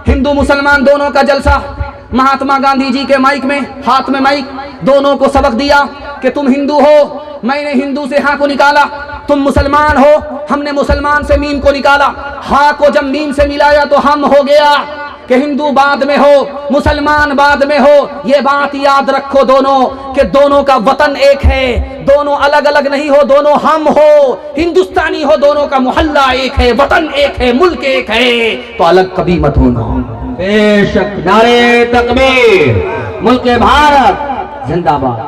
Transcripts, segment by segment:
हिंदू मुसलमान दोनों का जलसा, महात्मा गांधी जी के माइक में, हाथ में माइक, दोनों को सबक दिया कि तुम हिंदू हो, मैंने हिंदू से हाँ को निकाला, तुम मुसलमान हो, हमने मुसलमान से मीम को निकाला, हाँ को जब मीम से मिलाया तो हम हो गया कि हिंदू बाद में हो, मुसलमान बाद में हो। ये बात याद रखो दोनों कि दोनों का वतन एक है, दोनों अलग अलग नहीं हो, दोनों हम हो, हिंदुस्तानी हो, दोनों का मोहल्ला एक है, वतन एक है, मुल्क एक है, तो अलग कभी मत होना। बेशक, नारे तकबीर, मुल्क भारत जिंदाबाद।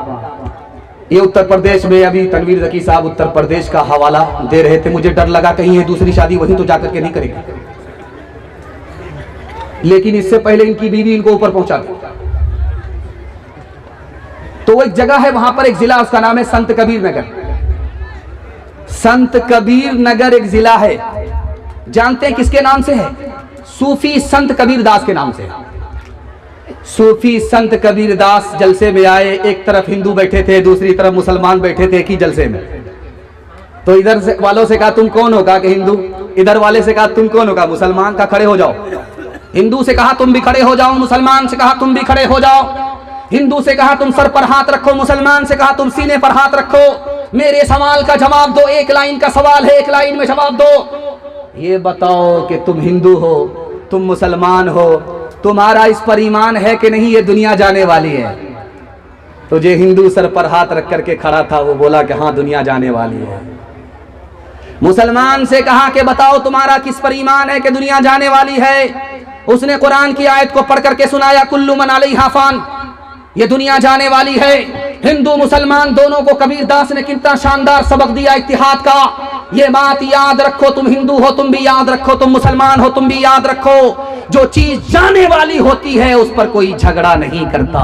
ये उत्तर प्रदेश में अभी तनवीर जकी साहब उत्तर प्रदेश का हवाला दे रहे थे, मुझे डर लगा कहीं ये दूसरी शादी वहीं तो जाकर के नहीं करेगी, लेकिन इससे पहले इनकी बीवी इनको ऊपर पहुंचा दी। तो वो एक जगह है वहां पर, एक जिला, उसका नाम है संत कबीर नगर। संत कबीर नगर एक जिला है, जानते हैं किसके नाम से है? सूफी संत कबीर दास के नाम से। सूफी संत कबीर दास जलसे में आए, एक तरफ हिंदू बैठे थे, दूसरी तरफ मुसलमान बैठे थे एक ही जलसे में। तो इधर से वालों से कहा तुम कौन हो? कहा कि हिंदू। इधर वाले से कहा तुम कौन हो? कहा मुसलमान। का खड़े हो जाओ। हिंदू से कहा तुम भी खड़े हो जाओ, मुसलमान से कहा तुम भी खड़े हो जाओ। हिंदू से कहा तुम सर पर हाथ रखो, मुसलमान से कहा तुम सीने पर हाथ रखो, मेरे सवाल का जवाब दो, एक लाइन का सवाल है, एक लाइन में जवाब दो। ये बताओ कि तुम हिंदू हो, तुम मुसलमान हो, तुम्हारा इस पर ईमान है कि नहीं ये दुनिया जाने वाली है? तो जो हिंदू सर पर हाथ रख करके खड़ा था वो बोला कि हाँ दुनिया जाने वाली है। मुसलमान से कहा कि बताओ तुम्हारा किस पर ईमान है कि दुनिया जाने वाली है? उसने कुरान की आयत को पढ़ करके सुनाया, कुल्लु मन अलैहा फान, ये दुनिया जाने वाली है। हिंदू मुसलमान दोनों को कबीर दास ने कितना शानदार सबक दिया इत्तिहाद का। ये बात याद रखो, तुम हिंदू हो तुम भी याद रखो, तुम मुसलमान हो तुम भी याद रखो, जो चीज जाने वाली होती है उस पर कोई झगड़ा नहीं करता।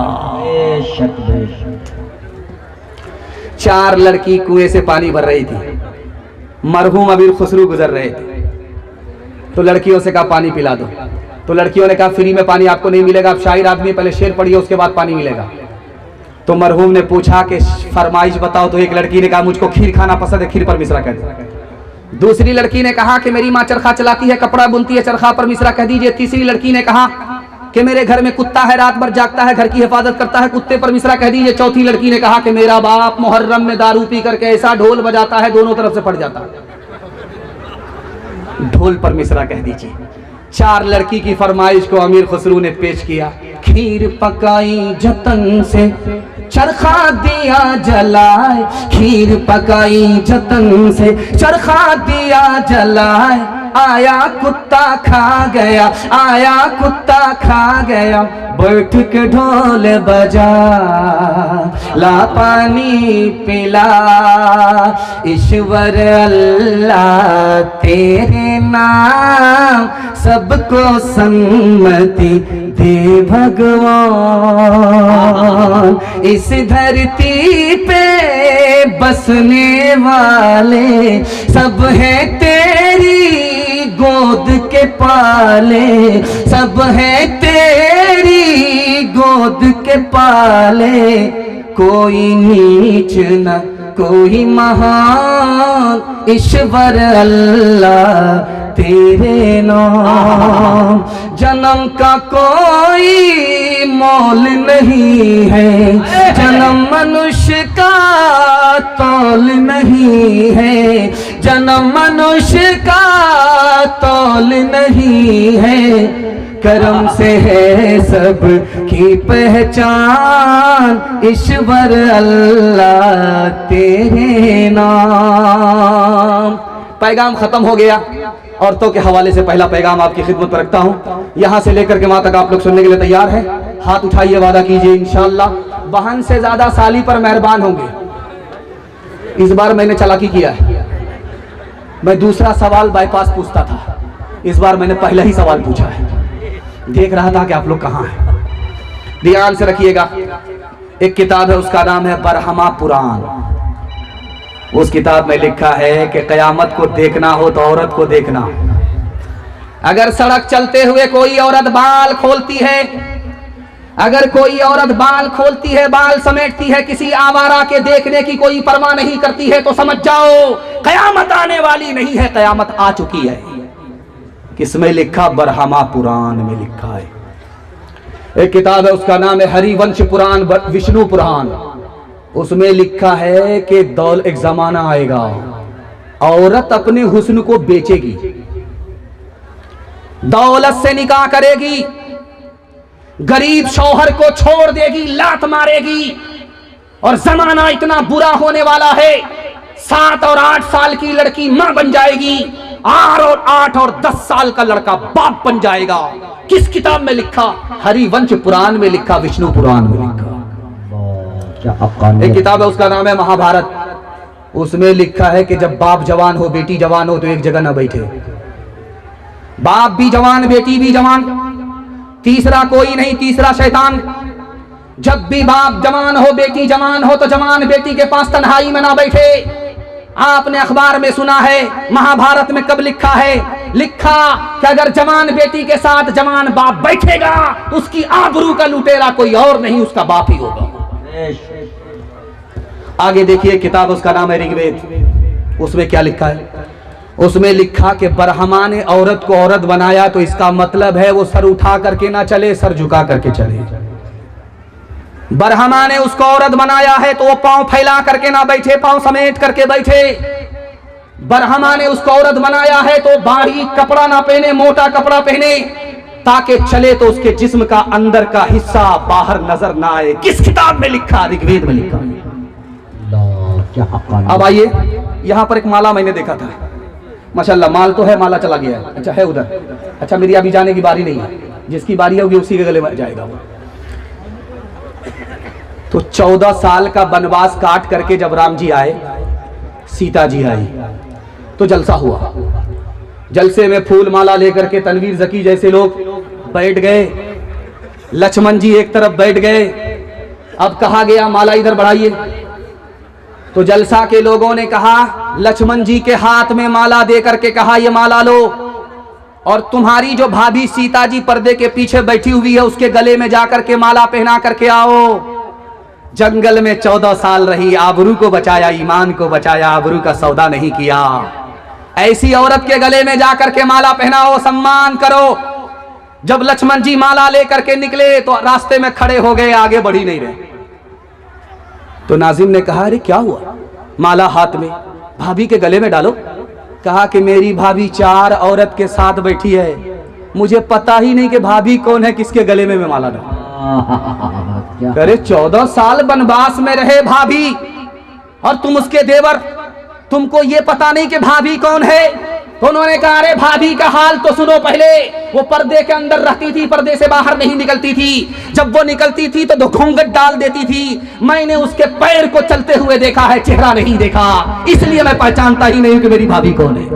चार लड़की कुएं से पानी भर रही थी, मरहूम अमीर खुसरू गुजर रहे थे, तो लड़कियों से कहा पानी पिला दो। तो लड़कियों ने कहा फ्री में पानी आपको नहीं मिलेगा, आप शायर आदमी, पहले शेर पढ़िए उसके बाद पानी मिलेगा। तो मरहूम ने पूछा कि फरमाइश बताओ। तो एक लड़की ने कहा मुझको खीर खाना पसंद है, खीर पर मिश्रा कह दो। दूसरी लड़की ने कहा कि मेरी माँ चरखा चलाती है, कपड़ा बुनती है, चरखा पर मिश्रा कह दीजिए। तीसरी लड़की ने कहा कि मेरे घर में कुत्ता है, रात भर जागता है, घर की हिफाजत करता है, कुत्ते पर मिश्रा कह दीजिए। चौथी लड़की ने कहा कि मेरा बाप मुहर्रम में दारू पी करके ऐसा ढोल बजाता है दोनों तरफ से फट जाता है, ढोल पर मिश्रा कह दीजिए। चार लड़की की फरमाइश को अमीर खुसरू ने पेश किया। खीर पकाई जतन से, चरखा दिया जलाए, खीर पकाई जतन से, चरखा दिया जलाए, आया कुत्ता खा गया, आया कुत्ता खा गया, बैठ के ढोल बजा, ला पानी पिला, ईश्वर अल्लाह तेरे नाम सबको सम्मति दे भगवान, इस धरती पे बसने वाले सब हैं तेरी गोद के पाले, सब हैं तेरी गोद के पाले, कोई नीच न कोई महान, ईश्वर अल्लाह तेरे नाम, जन्म का कोई मोल नहीं है, जन्म मनुष्य का तौल नहीं है, जन्म मनुष्य का तौल नहीं है, करम से है सब की पहचान, ईश्वर अल्लाह तेरे नाम। पैगाम खत्म हो गया। औरतों के हवाले से पहला पैगाम आपकी खिदमत पर रखता हूं, यहां से लेकर के वहां तक आप लोग सुनने के लिए तैयार हैं? हाथ उठाइए, वादा कीजिए इंशाअल्लाह बहन से ज्यादा साली पर मेहरबान होंगे। इस बार मैंने चालाकी किया है, मैं दूसरा सवाल बाईपास पूछता था, इस बार मैंने पहला ही सवाल पूछा है। देख रहा था कि आप लोग कहां हैं। ध्यान से रखिएगा, एक किताब है उसका नाम है बरहमा पुराण। उस किताब में लिखा है कि कयामत को देखना हो तो औरत को देखना। अगर सड़क चलते हुए कोई औरत बाल खोलती है, अगर कोई औरत बाल खोलती है, बाल समेटती है, किसी आवारा के देखने की कोई परवाह नहीं करती है, तो समझ जाओ कयामत आने वाली नहीं है, कयामत आ चुकी है। किसमें लिखा? बरहमा पुराण में लिखा है। एक किताब है, उसका नाम है हरिवंश पुराण, विष्णु पुराण। उसमें लिखा है कि एक जमाना आएगा, औरत अपने हुस्न को बेचेगी, दौलत से निकाह करेगी, गरीब शौहर को छोड़ देगी, लात मारेगी, और जमाना इतना बुरा होने वाला है, 7 और 8 साल की लड़की मां बन जाएगी, 8 और 10 साल का लड़का बाप बन जाएगा। किस किताब में लिखा? हरिवंश पुराण में लिखा, विष्णु पुराण में लिखा। एक किताब है, उसका नाम है महाभारत। उसमें लिखा है कि जब बाप जवान हो, बेटी जवान हो, तो एक जगह ना बैठे। बाप भी जवान, बेटी भी जवान, तीसरा कोई नहीं, तीसरा शैतान। जब भी बाप जवान हो, बेटी जवान हो, तो जवान बेटी के पास तन्हाई में ना बैठे। आपने अखबार में सुना है, महाभारत में कब लिखा है? लिखा कि अगर जवान बेटी के साथ जवान बाप बैठेगा तो उसकी आबरू का लुटेरा कोई और नहीं, उसका बाप ही होगा। आगे देखिए, किताब उसका नाम है ऋग्वेद। उसमें क्या लिखा है? उसमें लिखा कि बरहमा ने औरत को औरत बनाया, तो इसका मतलब है वो सर उठा करके ना चले, सर झुका करके चले। बरहमा ने उसको औरत बनाया है तो वो पांव फैला करके ना बैठे, पांव समेट करके बैठे। बरहमा ने उसको औरत बनाया है तो बारीक कपड़ा ना पहने, मोटा कपड़ा पहने, ताकि चले तो उसके जिस्म का अंदर का हिस्सा बाहर नजर ना आए। किस किताब में लिखा? ऋग्वेद में लिखा। अब आइए, यहां पर एक माला मैंने देखा था, माशाल्लाह, माल तो है, माला चला गया है। अच्छा है उधर, अच्छा मेरी अभी जाने की बारी नहीं है, जिसकी बारी होगी उसी के गले में जाएगा वो। तो 14 साल का वनवास काट करके जब राम जी आए, सीता जी आई, तो जलसा हुआ। जलसे में फूल माला लेकर के तनवीर जकी जैसे लोग बैठ गए, लक्ष्मण जी एक तरफ बैठ गए। अब कहा गया माला इधर बढ़ाइए, तो जलसा के लोगों ने कहा, लक्ष्मण जी के हाथ में माला दे करके कहा ये माला लो, और तुम्हारी जो भाभी सीता जी पर्दे के पीछे बैठी हुई है उसके गले में जाकर के माला पहना करके आओ। जंगल में 14 साल रही, आबरू को बचाया, ईमान को बचाया, आबरू का सौदा नहीं किया। ऐसी औरत के गले में जाकर के माला पहनाओ, सम्मान करो। जब लक्ष्मण जी माला लेकर के निकले तो रास्ते में खड़े हो गए, आगे बढ़ ही नहीं रहे। तो नाजिम ने कहा, अरे क्या हुआ? माला हाथ में, भाभी के गले में डालो। कहा कि मेरी भाभी 4 औरत के साथ बैठी है, मुझे पता ही नहीं कि भाभी कौन है, किसके गले में मैं माला डालूं। अरे 14 साल वनवास में रहे भाभी, और तुम उसके देवर, तुमको ये पता नहीं कि भाभी कौन है? तो उन्होंने कहा, अरे भाभी का हाल तो सुनो पहले। वो पर्दे के अंदर रहती थी, पर्दे से बाहर नहीं निकलती थी। जब वो निकलती थी तो घूंघट डाल देती थी। मैंने उसके पैर को चलते हुए देखा है, चेहरा नहीं देखा, इसलिए मैं पहचानता ही नहीं कि मेरी भाभी कौन है।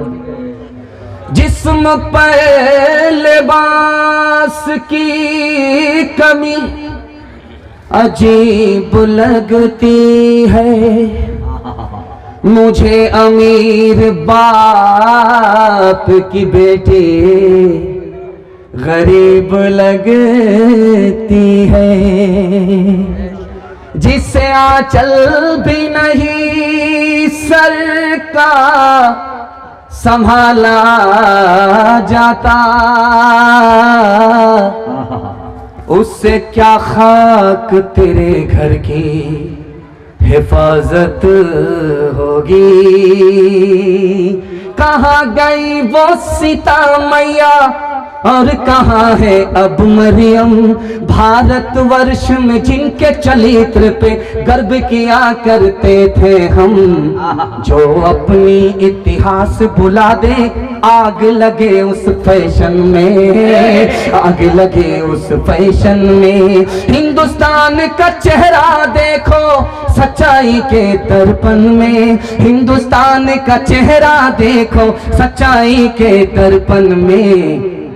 जिस्म पर लिबास की कमी अजीब लगती है, मुझे अमीर बाप की बेटी गरीब लगती है। जिसे आंचल भी नहीं सर का संभाला जाता, उससे क्या खाक तेरे घर की हिफाजत होगी। कहाँ गई वो सीता मैया और कहाँ है अब मरियम, भारतवर्ष में जिनके चरित्र पे गर्व किया करते थे हम। जो अपनी इतिहास भुला दे, आग लगे उस फैशन में, आग लगे उस फैशन में। हिंदुस्तान का चेहरा देखो सच्चाई के दर्पण में, हिंदुस्तान का चेहरा देखो सच्चाई के दर्पण में।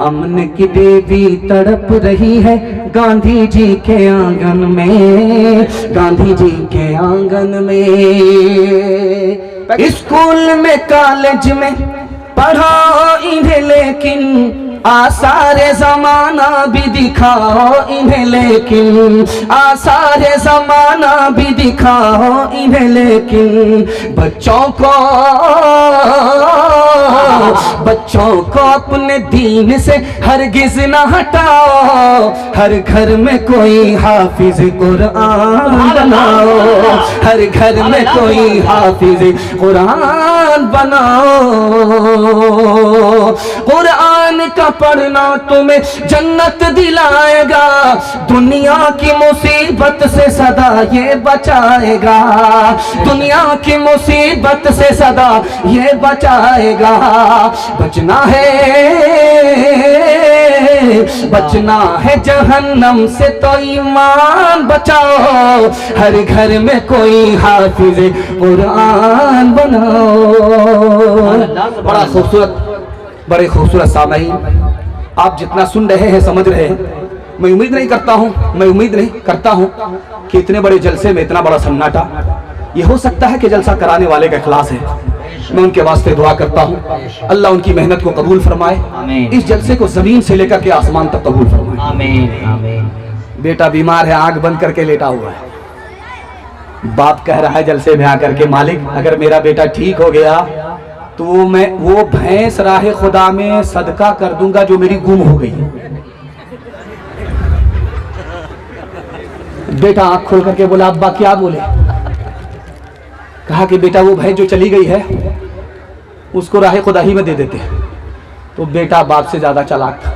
अमन की देवी तड़प रही है गांधी जी के आंगन में, गांधी जी के आंगन में। स्कूल में कॉलेज में पढ़ाओ इन्हें, लेकिन आसारे जमाना भी दिखाओ इन्हें, लेकिन आसारे जमाना भी दिखाओ इन्हें, लेकिन बच्चों को बच्चों को अपने दीन से हरगिज न हटाओ, हर घर में कोई हाफिज कुरान बनाओ, हर घर में कोई हाफिज कुरान बनाओ। कुरान का पढ़ना तुम्हें जन्नत दिलाएगा, दुनिया की मुसीबत से सदा ये बचाएगा, दुनिया की मुसीबत से सदा ये बचाएगा। बचना है जहन्नम से तो ईमान बचाओ, हर घर में कोई हाफिज कुरान बनाओ। बड़ा खूबसूरत, बड़े खूबसूरत सामईन, आप जितना सुन रहे हैं समझ रहे हैं। मैं उम्मीद नहीं करता हूं कि इतने बड़े जलसे में इतना बड़ा सन्नाटा। ये हो सकता है कि जलसा कराने वाले का इखलास है। मैं उनके वास्ते दुआ करता हूँ, अल्लाह उनकी मेहनत को कबूल फरमाए, इस जलसे को जमीन से लेकर के आसमान तक कबूल फरमाए। आमीन आमीन। बेटा बीमार है, आंख बंद करके लेटा हुआ है। बाप कह रहा है जलसे में आकर के, मालिक अगर मेरा बेटा ठीक हो गया तो मैं वो भैंस राहे खुदा में सदका कर दूंगा जो मेरी गुम हो गई। बेटा आंख खोल करके बोला, अब्बा क्या बोले? कहा कि बेटा वो भैंस जो चली गई है उसको राहे खुदा ही में दे देते। तो बेटा बाप से ज्यादा चालाक था,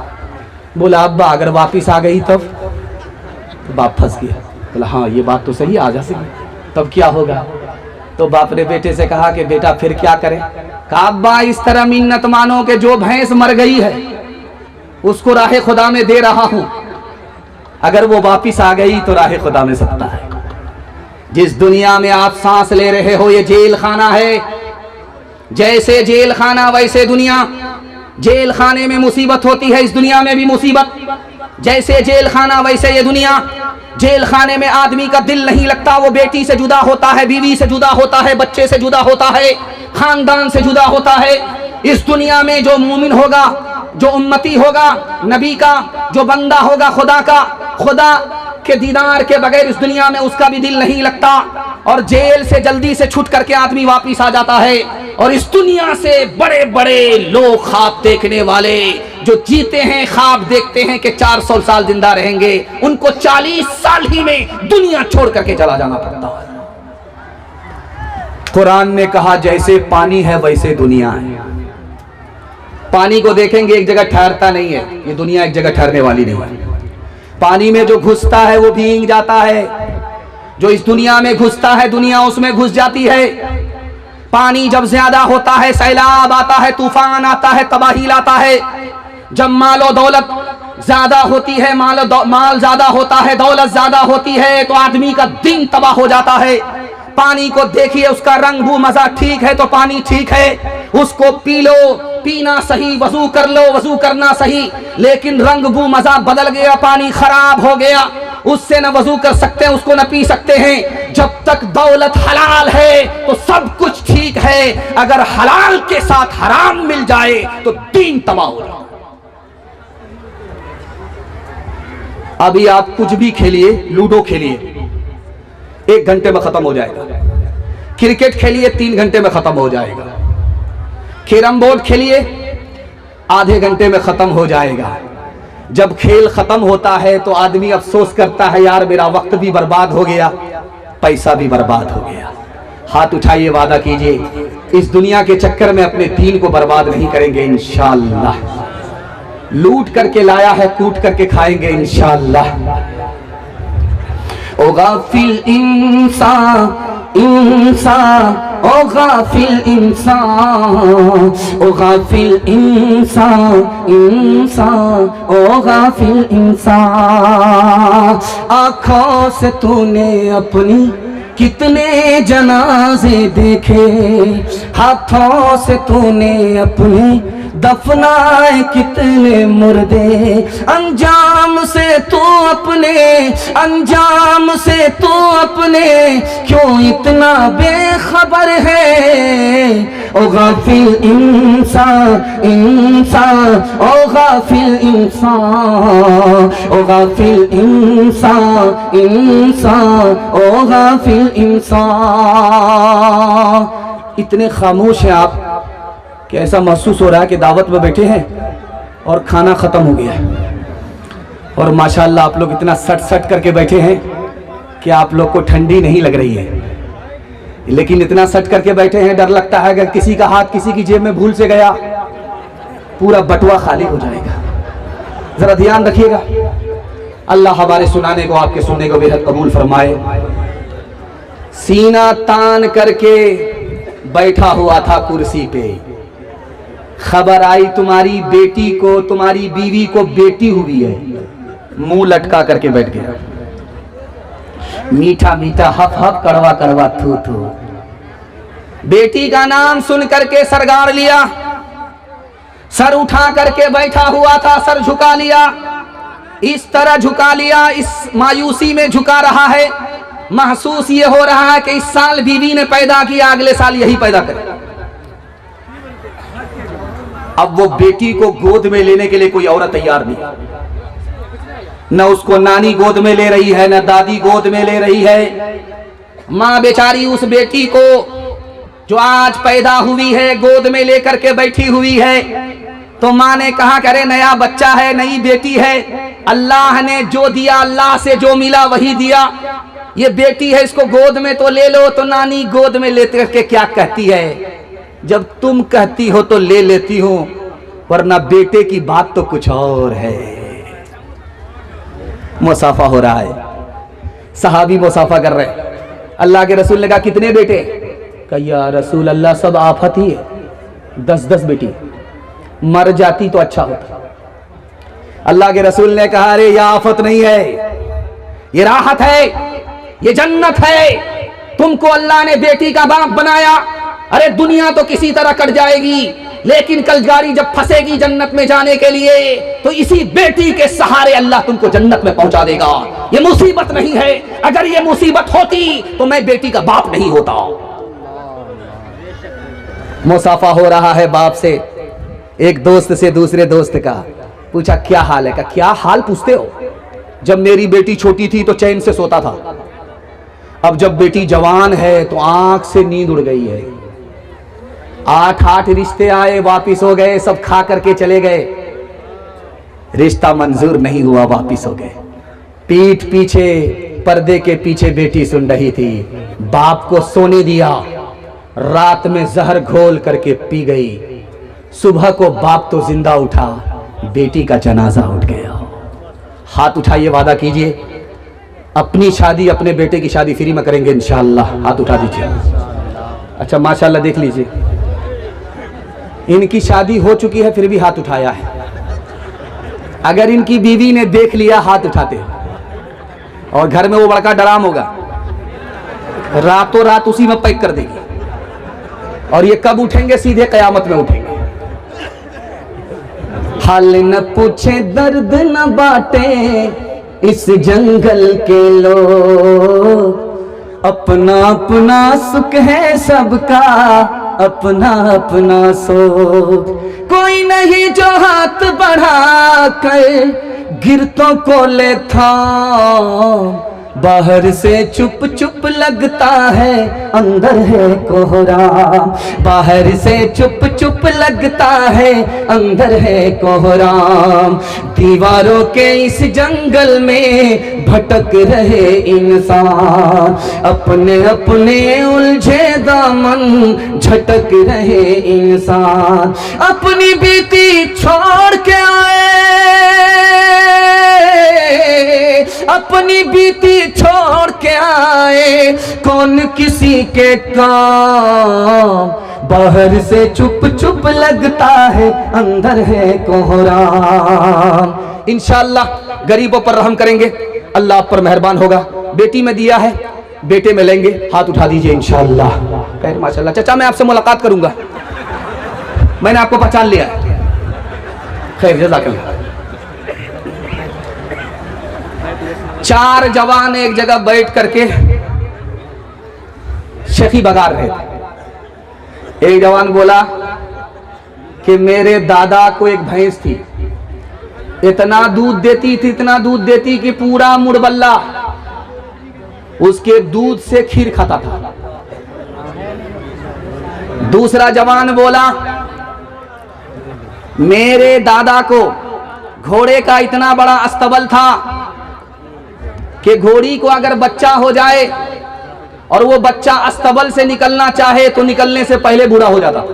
बोला अब्बा अगर वापिस आ गई तब? तो बाप फंस गया, बोला हाँ ये बात तो सही, आ जा सके तब क्या होगा? तो बाप ने बेटे से कहा कि बेटा फिर क्या करें? कहा अब्बा इस तरह मिन्नत मानो कि जो भैंस मर गई है उसको राहे खुदा में दे रहा हूं, अगर वो वापिस आ गई तो राहे खुदा में सकता है। जिस दुनिया में आप सांस ले रहे हो ये जेल खाना है, जैसे जेल खाना वैसे दुनिया। जेल खाने में मुसीबत होती है, इस दुनिया में भी मुसीबत। जैसे जेल खाना वैसे ये दुनिया। जेल खाने में आदमी का दिल नहीं लगता, वो बेटी से जुदा होता है, बीवी से जुदा होता है, बच्चे से जुदा होता है, खानदान से जुदा होता है। इस दुनिया में जो मोमिन होगा, जो उम्मती होगा नबी का, जो बंदा होगा खुदा का, खुदा के दीदार के बगैर इस दुनिया में उसका भी दिल नहीं लगता। और जेल से जल्दी से छूट करके आदमी वापिस आ जाता है। और इस दुनिया से बड़े बड़े लोग ख्वाब देखने वाले जो जीते हैं, ख्वाब देखते हैं कि 400 साल जिंदा रहेंगे, उनको 40 साल ही में दुनिया छोड़ करके चला जाना पड़ता है। कुरान ने कहा जैसे पानी है वैसे दुनिया है। पानी को देखेंगे एक जगह ठहरता नहीं है, ये दुनिया एक जगह ठहरने वाली नहीं है। पानी में जो घुसता है वो भीग जाता है, जो इस दुनिया में घुसता है दुनिया उसमें घुस जाती है। पानी जब ज्यादा होता है, सैलाब आता है, तूफान आता है, तबाही लाता है। जब मालो दौलत ज्यादा होती है, माल ज्यादा होता है, दौलत ज्यादा होती है, तो आदमी का दिन तबाह हो जाता है। पानी को देखिए, उसका रंग बू मजा ठीक है तो पानी ठीक है, उसको पी लो, पीना सही, वजू कर लो, वजू करना सही। लेकिन रंग बू मजा बदल गया, पानी खराब हो गया, उससे न वजू कर सकते हैं, उसको न पी सकते हैं। जब तक दौलत हलाल है तो सब कुछ ठीक है, अगर हलाल के साथ हराम मिल जाए तो दीन तबाह हो जाए। अभी आप कुछ भी खेलिए, लूडो खेलिए 1 घंटे में खत्म हो जाएगा, क्रिकेट खेलिए 3 घंटे में खत्म हो जाएगा, कैरम बोर्ड खेलिए आधे घंटे में खत्म हो जाएगा। जब खेल खत्म होता है तो आदमी अफसोस करता है, यार मेरा वक्त भी बर्बाद हो गया, पैसा भी बर्बाद हो गया। हाथ उठाइए, वादा कीजिए इस दुनिया के चक्कर में अपने दीन को बर्बाद नहीं करेंगे इंशाअल्लाह। लूट करके लाया है, कूट करके खाएंगे इंशाअल्लाह। ओ गाफिल इंसान, इंसान, ओ गाफिल इंसान, ओ गाफिल इंसान, इंसान, ओ गाफिल इंसान। आँखों से तूने अपनी कितने जनाजे देखे, हाथों से तूने अपने दफनाए कितने मुर्दे। अंजाम से तू अपने, अंजाम से तू अपने क्यों इतना बेखबर है। ओ गाफिल इंसान, इंसान, ओ गाफिल इंसान, ओ गाफिल इंसान, इंसान, ओ गाफिल इंसान। इतने खामोश हैं आप कि ऐसा महसूस हो रहा है कि दावत में बैठे हैं और खाना ख़त्म हो गया है, और माशाल्लाह आप लोग इतना सट सट करके बैठे हैं कि आप लोग को ठंडी नहीं लग रही है, लेकिन इतना सट करके बैठे हैं डर लगता है अगर किसी का हाथ किसी की जेब में भूल से गया पूरा बटुआ खाली हो जाएगा। जरा ध्यान रखिएगा। अल्लाह हमारे सुनाने को आपके सुनने को बेहद कबूल फरमाए। सीना तान करके बैठा हुआ था कुर्सी पे, खबर आई तुम्हारी बेटी को, तुम्हारी बीवी को बेटी हुई है, मुंह लटका करके बैठ गया। मीठा मीठा हफ हफ, कड़वा कड़वा थू थू। बेटी का नाम सुन करके सर गाड़ लिया, सर उठा करके बैठा हुआ था, सर झुका लिया, इस तरह झुका लिया, इस मायूसी में झुका रहा है। महसूस ये हो रहा है कि इस साल बीवी ने पैदा किया, अगले साल यही पैदा करे। अब वो बेटी को गोद में लेने के लिए कोई औरत तैयार नहीं, न उसको नानी गोद में ले रही है, न दादी गोद में ले रही है। मां बेचारी उस बेटी को जो आज पैदा हुई है गोद में लेकर के बैठी हुई है। तो मां ने कहा करे नया बच्चा है, नई बेटी है, अल्लाह ने जो दिया, अल्लाह से जो मिला वही दिया, ये बेटी है इसको गोद में तो ले लो। तो नानी गोद में लेते करके क्या कहती है, जब तुम कहती हो तो ले लेती हूं, वरना बेटे की बात तो कुछ और है। मुसाफा हो रहा है, सहाबी मुसाफा कर रहे हैं। अल्लाह के रसूल ने कहा कितने बेटे? कहा या रसूल अल्लाह सब आफत ही है, 10-10 बेटी, मर जाती तो अच्छा होता। अल्लाह के रसूल ने कहा अरे ये आफत नहीं है, ये राहत है, ये जन्नत है। तुमको अल्लाह ने बेटी का बाप बनाया। अरे दुनिया तो किसी तरह कट जाएगी, लेकिन कल गाड़ी जब फंसेगी जन्नत में जाने के लिए तो इसी बेटी के सहारे अल्लाह तुमको जन्नत में पहुंचा देगा। ये मुसीबत नहीं है, अगर ये मुसीबत होती तो मैं बेटी का बाप नहीं होता। मुसाफा हो रहा है बाप से, एक दोस्त से दूसरे दोस्त का। पूछा क्या हाल है? का क्या हाल पूछते हो? जब मेरी बेटी छोटी थी तो चैन से सोता था, अब जब बेटी जवान है तो आंख से नींद उड़ गई है। 8 रिश्ते आए, वापिस हो गए, सब खा करके चले गए, रिश्ता मंजूर नहीं हुआ, वापिस हो गए। पीठ पीछे, पर्दे के पीछे बेटी सुन रही थी, बाप को सोने दिया, रात में जहर घोल करके पी गई। सुबह को बाप तो जिंदा उठा, बेटी का जनाजा उठ गया। हाथ उठाइए, वादा कीजिए अपनी शादी, अपने बेटे की शादी फ्री में करेंगे इंशाअल्लाह। हाथ उठा दीजिए। अच्छा माशाअल्लाह, देख लीजिए इनकी शादी हो चुकी है फिर भी हाथ उठाया है। अगर इनकी बीवी ने देख लिया हाथ उठाते, और घर में वो बड़का डराम होगा, रातों रात उसी में पैक कर देगी, और ये कब उठेंगे? सीधे कयामत में उठेंगे। हाल न पूछे दर्द न बांटे इस जंगल के लोग, अपना अपना सुख है सबका, अपना अपना सोच। कोई नहीं जो हाथ बढ़ा कर गिरतों को ले था, बाहर से चुप चुप लगता है अंदर है कोहराम। बाहर से चुप चुप लगता है अंदर है कोहराम। दीवारों के इस जंगल में भटक रहे इंसान, अपने अपने उलझे दामन झटक रहे इंसान। अपनी बीती छोड़ के आए, अपनी बीती छोड़ के आए, कौन किसी के काम। बाहर से चुप चुप लगता है अंदर है कोहराम। इंशाअल्लाह गरीबों पर रहम करेंगे, अल्लाह आप पर मेहरबान होगा। बेटी में दिया है, बेटे में लेंगे, हाथ उठा दीजिए इंशाअल्लाह। खैर माशाअल्लाह। चाचा मैं आपसे मुलाकात करूंगा, मैंने आपको पहचान लिया है। खैर जज़ाकल्लाह। 4 जवान एक जगह बैठ करके शेखी बगा रहे थे। एक जवान बोला कि मेरे दादा को एक भैंस थी, इतना दूध देती थी, इतना दूध देती कि पूरा मुड़बल्ला उसके दूध से खीर खाता था। दूसरा जवान बोला मेरे दादा को घोड़े का इतना बड़ा अस्तबल था कि घोड़ी को अगर बच्चा हो जाए और वो बच्चा अस्तबल से निकलना चाहे तो निकलने से पहले बूढ़ा हो जाता।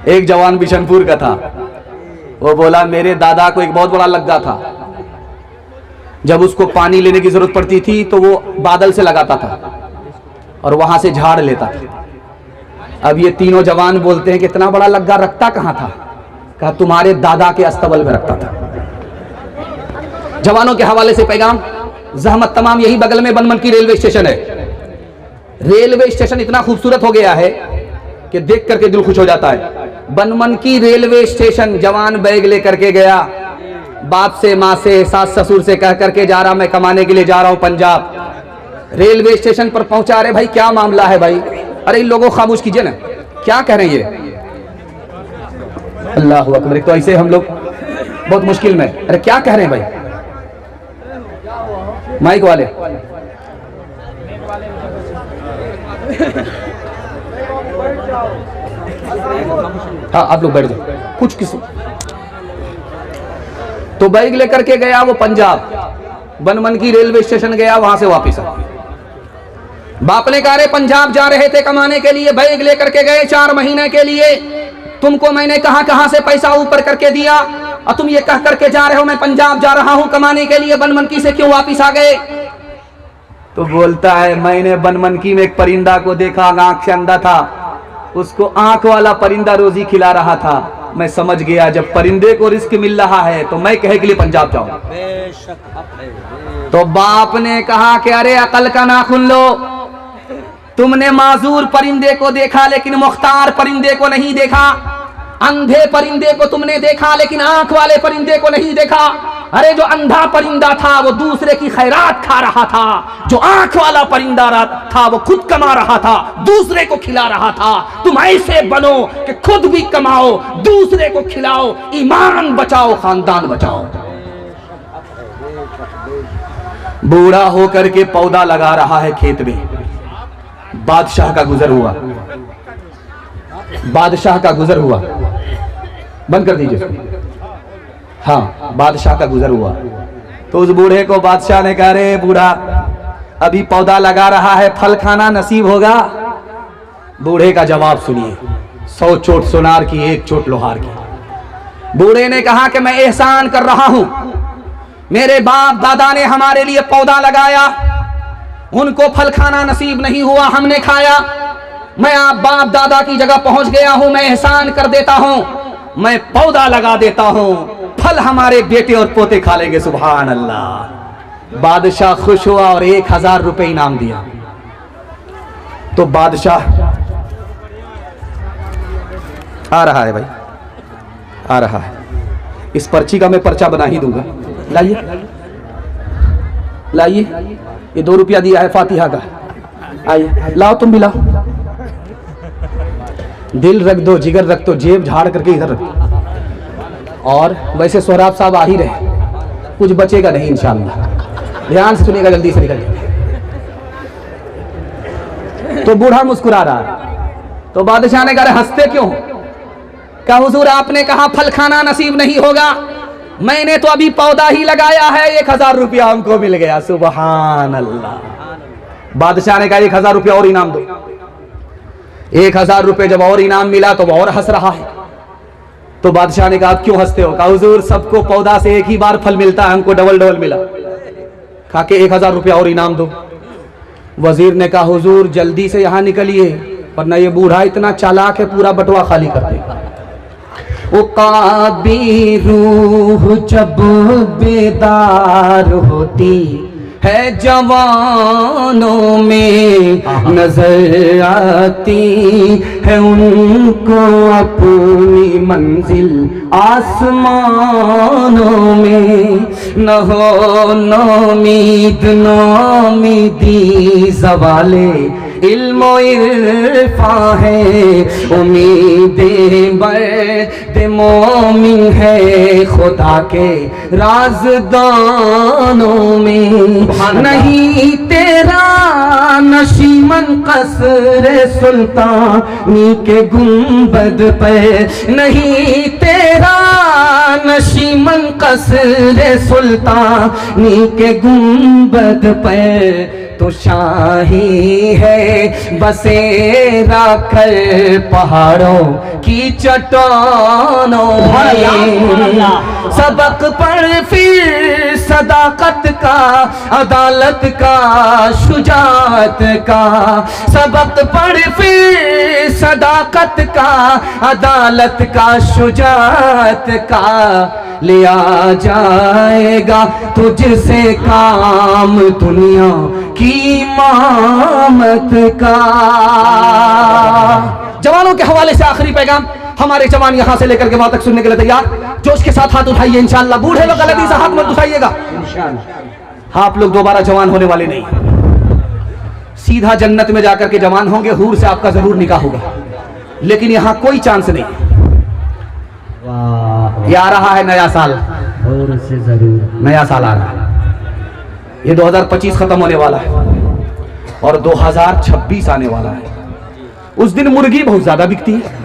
एक जवान बिशनपुर का था, वो बोला मेरे दादा को एक बहुत बड़ा लग्गा था, जब उसको पानी लेने की जरूरत पड़ती थी तो वो बादल से लगाता था और वहां से झाड़ लेता था। अब ये तीनों जवान बोलते हैं कि इतना बड़ा लग्गा रखता कहां था? कहा तुम्हारे दादा के अस्तबल में रखता था। जवानों के हवाले से पैगाम, जहमत तमाम, यही बगल में बनमनकी रेलवे स्टेशन है। रेलवे स्टेशन इतना खूबसूरत हो गया है कि देख करके दिल खुश हो जाता है। बनमनकी रेलवे स्टेशन, जवान बैग लेकर के गया, बाप से, माँ से, सास ससुर से कह करके जा रहा मैं कमाने के लिए जा रहा हूं पंजाब। रेलवे स्टेशन पर पहुंचा, अरे भाई क्या मामला है भाई? अरे इन लोगों खामोश कीजिए ना, क्या कह रहे हैं ये? अल्लाह अकबर, तो ऐसे हम लोग बहुत मुश्किल में। अरे क्या कह रहे हैं भाई? माइक वाले, हाँ आप लोग बैठ जाओ, कुछ किसी। तो बैग लेकर के गया वो पंजाब, बनमनकी रेलवे स्टेशन गया, वहां से वापिस आ। बाप ने कहा, पंजाब जा रहे थे कमाने के लिए, बैग लेकर के गए 4 महीने के लिए, तुमको मैंने कहां से पैसा ऊपर करके दिया और तुम ये कह करके जा रहे हो मैं पंजाब जा रहा हूं कमाने के लिए, बनमनकी से क्यों वापिस आ गए? तो बोलता है मैंने बनमनकी में एक परिंदा को देखा, आंख से अंधा था, उसको आंख वाला परिंदा रोजी खिला रहा था, मैं समझ गया जब परिंदे को रिस्क मिल रहा है तो मैं कहे के लिए पंजाब जाऊं। तो बाप ने कहा कि अरे अकल का नाखून लो, तुमने माजूर परिंदे को देखा लेकिन मुख्तार परिंदे को नहीं देखा, अंधे परिंदे को तुमने देखा लेकिन आंख वाले परिंदे को नहीं देखा। अरे जो अंधा परिंदा था वो दूसरे की खैरात खा रहा था, जो आंख वाला परिंदा था वो खुद कमा रहा था, दूसरे को खिला रहा था। तुम ऐसे बनो कि खुद भी कमाओ, दूसरे को खिलाओ, ईमान बचाओ, खानदान बचाओ। बूढ़ा होकर के पौधा लगा रहा है खेत में, बादशाह का गुजर हुआ, बादशाह का गुजर हुआ, बंद कर दीजिए। हाँ, बादशाह का गुजर हुआ तो उस बूढ़े को बादशाह ने कहा, रे बूढ़ा अभी पौधा लगा रहा है, फल खाना नसीब होगा? बूढ़े का जवाब सुनिए, 100 चोट सोनार की 1 चोट लोहार की। बूढ़े ने कहा कि मैं एहसान कर रहा हूं, मेरे बाप दादा ने हमारे लिए पौधा लगाया, उनको फल खाना नसीब नहीं हुआ, हमने खाया। मैं आप बाप दादा की जगह पहुंच गया हूं, मैं एहसान कर देता हूं, मैं पौधा लगा देता हूं, फल हमारे बेटे और पोते खा लेंगे। सुभान अल्लाह। बादशाह खुश हुआ और 1000 रुपए इनाम दिया। तो बादशाह आ रहा है भाई, आ रहा है, इस पर्ची का मैं पर्चा बना ही दूंगा। लाइए लाइए, ये 2 रुपया दिया है फातिहा का, आइए लाओ, तुम भी लाओ। दिल रख दो, जिगर रख दो, जेब झाड़ करके इधर रख। और वैसे सोहराब साहब आ ही रहे, कुछ बचेगा नहीं इंशाअल्लाह, ध्यान से सुनिएगा, जल्दी से निकल। तो बूढ़ा मुस्कुरा रहा है। तो बादशाह ने कहा, हंसते क्यों? कहा, हुजूर आपने कहा फल खाना नसीब नहीं होगा, मैंने तो अभी पौधा ही लगाया है, 1000 रुपया हमको मिल गया। सुभान अल्लाह। बादशाह ने कहा 1000 रुपया और इनाम दो। 1000 रुपये जब और इनाम मिला तो वो और हंस रहा है। तो बादशाह ने कहा, क्यों हंसते हो? कहा, हुजूर सबको पौधा से एक ही बार फल मिलता है, हमको डबल डबल मिला। कहा कि 1000 रुपया और इनाम दो। वजीर ने कहा, हुजूर जल्दी से यहां निकलिए वरना ये बूढ़ा इतना चालाक है, पूरा बटुआ खाली कर देगा। ओ काबी रूह जब बेदार होती है जवानों में, नजर आती है उनको अपनी मंजिल आसमानों में। न हो नौमीद नौमीदी ज़वाले इल्मो इरफा है, उम्मीदें बर्द मोमिन है खुदा के राज़दानों में। नहीं तेरा नशीमन कसरे सुल्तानी के गुंबद पे, नहीं तेरा नशीमन कसरे सुल्तानी के गुंबद पे, तो शाही है बसेरा कर पहाड़ों की चट्टानों में। सबक पढ़ फिर सदाकत का, अदालत का, शुजाअत का, सबक पढ़ फिर सदाकत का, अदालत का, शुजाअत का, लिया जाएगा तुझसे काम दुनिया की इमामत का। जवानों के हवाले से आखिरी पैगाम, हमारे जवान यहां से लेकर के वहां तक सुनने के लिए तैयार। जोश के साथ हाथ उठाइए इंशाअल्लाह। बूढ़े लोग गलती से हाथ मत उठाइएगा। हाँ, आप लोग दोबारा जवान होने वाले नहीं, सीधा जन्नत में जाकर के जवान होंगे। हूर से आपका जरूर निकाह होगा, लेकिन यहां कोई चांस नहीं। ये आ रहा है नया साल, और से जरूर नया साल आ रहा है। ये 2025 खत्म होने वाला है और 2026 आने वाला है। उस दिन मुर्गी बहुत ज्यादा बिकती है।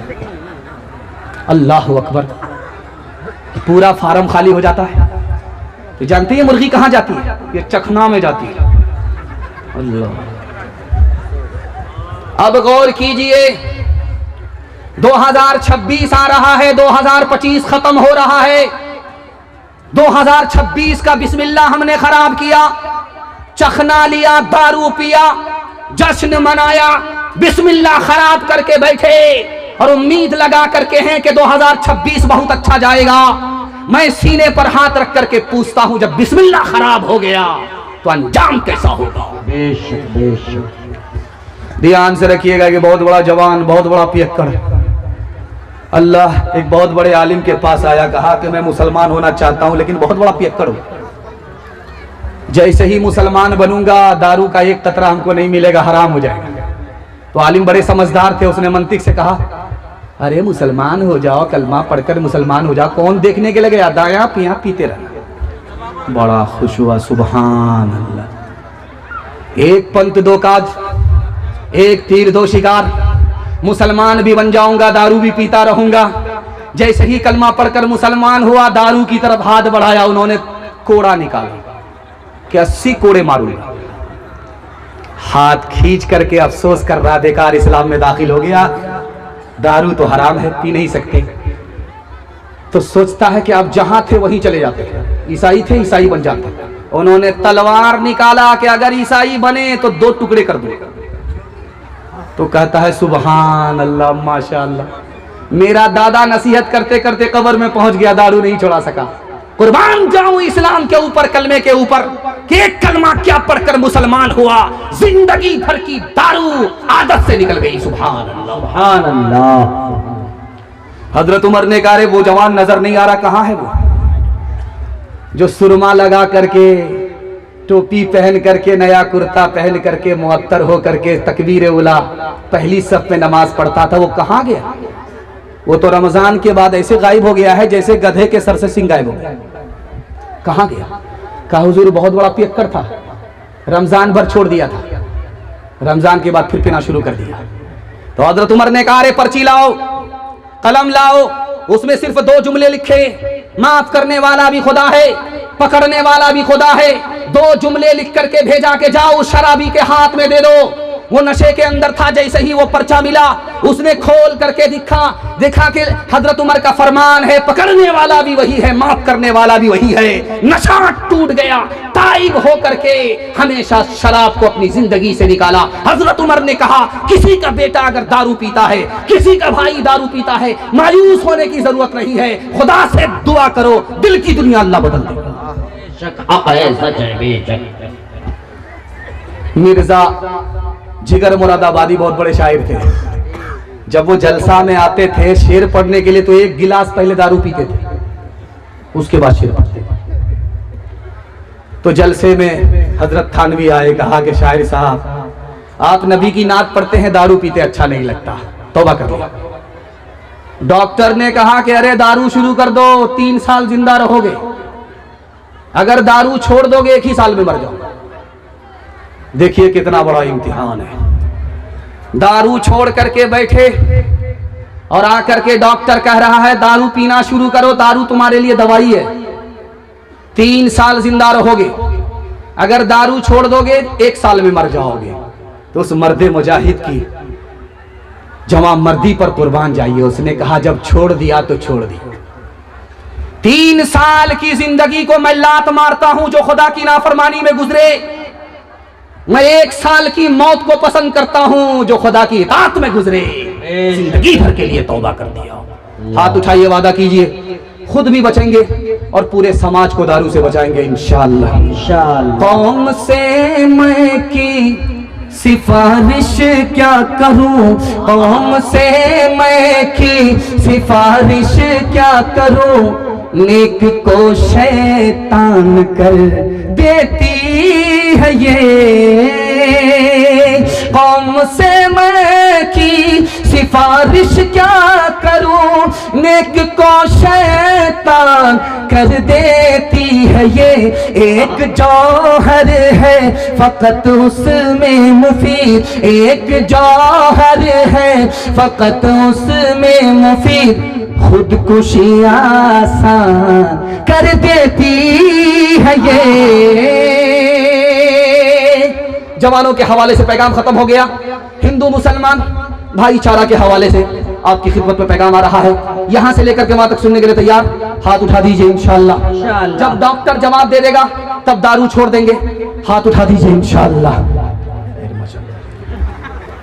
अल्लाह अकबर, पूरा फार्म खाली हो जाता है। तो जानती है मुर्गी कहां जाती है? ये चखना में जाती है। अल्लाह, अब गौर कीजिए, 2026 आ रहा है, 2025 खत्म हो रहा है। 2026 का बिस्मिल्लाह हमने खराब किया, चखना लिया, दारू पिया, जश्न मनाया, बिस्मिल्लाह खराब करके बैठे और उम्मीद लगा करके हैं कि 2026 बहुत अच्छा जाएगा। मैं सीने पर हाथ रख करके पूछता हूं, जब बिस्मिल्लाह खराब हो गया तो अंजाम कैसा होगा? बेशक बेशक। ध्यान से रखिएगा कि बहुत बड़ा जवान, बहुत बड़ा पियक्कड़। अल्लाह एक बहुत बड़े आलिम के पास आया, कहा कि मैं मुसलमान होना चाहता हूं लेकिन बहुत बड़ा पियक्कड़ हूं। जैसे ही मुसलमान बनूंगा दारू का एक कतरा हमको नहीं मिलेगा, हराम हो जाएगा। तो आलिम बड़े समझदार थे, उसने मंतिक से कहा, अरे मुसलमान हो जाओ, कलमा पढ़कर मुसलमान हो जाओ, कौन देखने के लगे, दाया पिया पीते रहना। बड़ा खुश हुआ, सुभान अल्लाह। एक पंथ दो काज, एक तीर दो शिकार। मुसलमान भी बन जाऊंगा, दारू भी पीता रहूंगा। जैसे ही कलमा पढ़कर मुसलमान हुआ, दारू की तरफ हाथ बढ़ाया, उन्होंने कोड़ा निकाला कि 80 कोड़े मारूंगा। हाथ खींच करके अफसोस कर रहा, बेकार इस्लाम में दाखिल हो गया, दारू तो हराम है, पी नहीं सकते। तो सोचता है कि आप जहां थे वहीं चले जाते। ईसाई थे, ईसाई बन जाते। उन्होंने तलवार निकाला कि अगर ईसाई बने तो 2 टुकड़े कर दो। तो कहता है सुभान अल्लाह, माशाअल्लाह, मेरा दादा नसीहत करते करते कब्र में पहुंच गया, दारू नहीं छोड़ा सका। कुर्बान जाऊं इस्लाम के ऊपर, कलमे के ऊपर, कि एक कलमा क्या पढ़कर मुसलमान हुआ, जिंदगी भर की दारू आदत से निकल गई। सुभान अल्लाह, सुभान अल्लाह। हजरत उमर ने कहा, वो जवान नजर नहीं आ रहा, कहां है वो जो सुरमा लगा करके, टोपी पहन करके, नया कुर्ता पहन करके, मुअत्तर हो करके, तकबीर उला पहली सफ में नमाज पढ़ता था? वो कहां गया? वो तो रमजान के बाद ऐसे गायब हो गया है जैसे गधे के सर से सिंह गायब हो गया। कहां गया? कहा हुजूर बहुत बड़ा पियक्कड़ था, रमजान भर छोड़ दिया था, रमजान के बाद फिर पीना शुरू कर दिया। तो हजरत उमर ने कहा, अरे पर्ची लाओ, कलम लाओ, उसमें सिर्फ 2 जुमले लिखे, माफ करने वाला भी खुदा है, पकड़ने वाला भी खुदा है। 2 जुमले लिख करके भेजा के जाओ, शराबी के हाथ में दे दो। वो नशे के अंदर था, जैसे ही वो पर्चा मिला उसने खोल करके देखा कि हजरत उमर का फरमान है, पकड़ने वाला भी वही है, माफ करने वाला भी वही है। नशा टूट गया, ताइब हो करके हमेशा शराब को अपनी जिंदगी से निकाला। हजरत उमर ने कहा, किसी का बेटा अगर दारू पीता है, किसी का भाई दारू पीता है, मायूस होने की जरूरत नहीं है, खुदा से दुआ करो, दिल की दुनिया अल्लाह बदल देगा। मिर्जा जिगर मुरादाबादी बहुत बड़े शायर थे। जब वो जलसा में आते थे शेर पढ़ने के लिए तो 1 गिलास पहले दारू पीते थे, उसके बाद शेर पढ़ते थे। तो जलसे में हजरत थानवी आए, कहा कि शायर साहब आप नबी की नात पढ़ते हैं, दारू पीते अच्छा नहीं लगता, तौबा कर लो। डॉक्टर ने कहा कि अरे दारू शुरू कर दो, 3 साल जिंदा रहोगे, अगर दारू छोड़ दोगे 1 ही साल में मर जाओ। देखिए कितना बड़ा इम्तिहान है। दारू छोड़ करके बैठे और आकर के डॉक्टर कह रहा है दारू पीना शुरू करो, दारू तुम्हारे लिए दवाई है, 3 साल जिंदा रहोगे, अगर दारू छोड़ दोगे 1 साल में मर जाओगे। तो उस मर्दे मुजाहिद की जवां मर्दी पर कुर्बान जाइए। उसने कहा जब छोड़ दिया तो छोड़ दी। 3 साल की जिंदगी को मैं लात मारता हूं जो खुदा की नाफरमानी में गुजरे, मैं 1 साल की मौत को पसंद करता हूं जो खुदा की इताअत में गुजरे। जिंदगी भर के लिए तौबा कर दिया। हाथ उठाइए, वादा कीजिए खुद भी बचेंगे और पूरे समाज को दारू से बचाएंगे इंशाअल्लाह। कौम से मैं की सिफारिश क्या करूं, कौम से मैं की सिफारिश क्या करूं, नेक को शैतान कर देती है ये। कौम से मैं की सिफारिश क्या करूं, नेक को शैतान कर देती है ये। एक जौहर है फकत उसमें मुफीद, एक जौहर है फकत उसमें मुफीद, खुदकुशी आसान कर देती है ये। जवानों के हवाले से पैगाम खत्म हो गया। हिंदू मुसलमान भाईचारा के हवाले से आपकी खिदमत में पैगाम आ रहा है। यहां से लेकर के वहां तक सुनने के लिए तैयार? हाथ उठा दीजिए इंशाअल्लाह। जब डॉक्टर जवाब दे देगा तब दारू छोड़ देंगे। हाथ उठा दीजिए इंशाअल्लाह।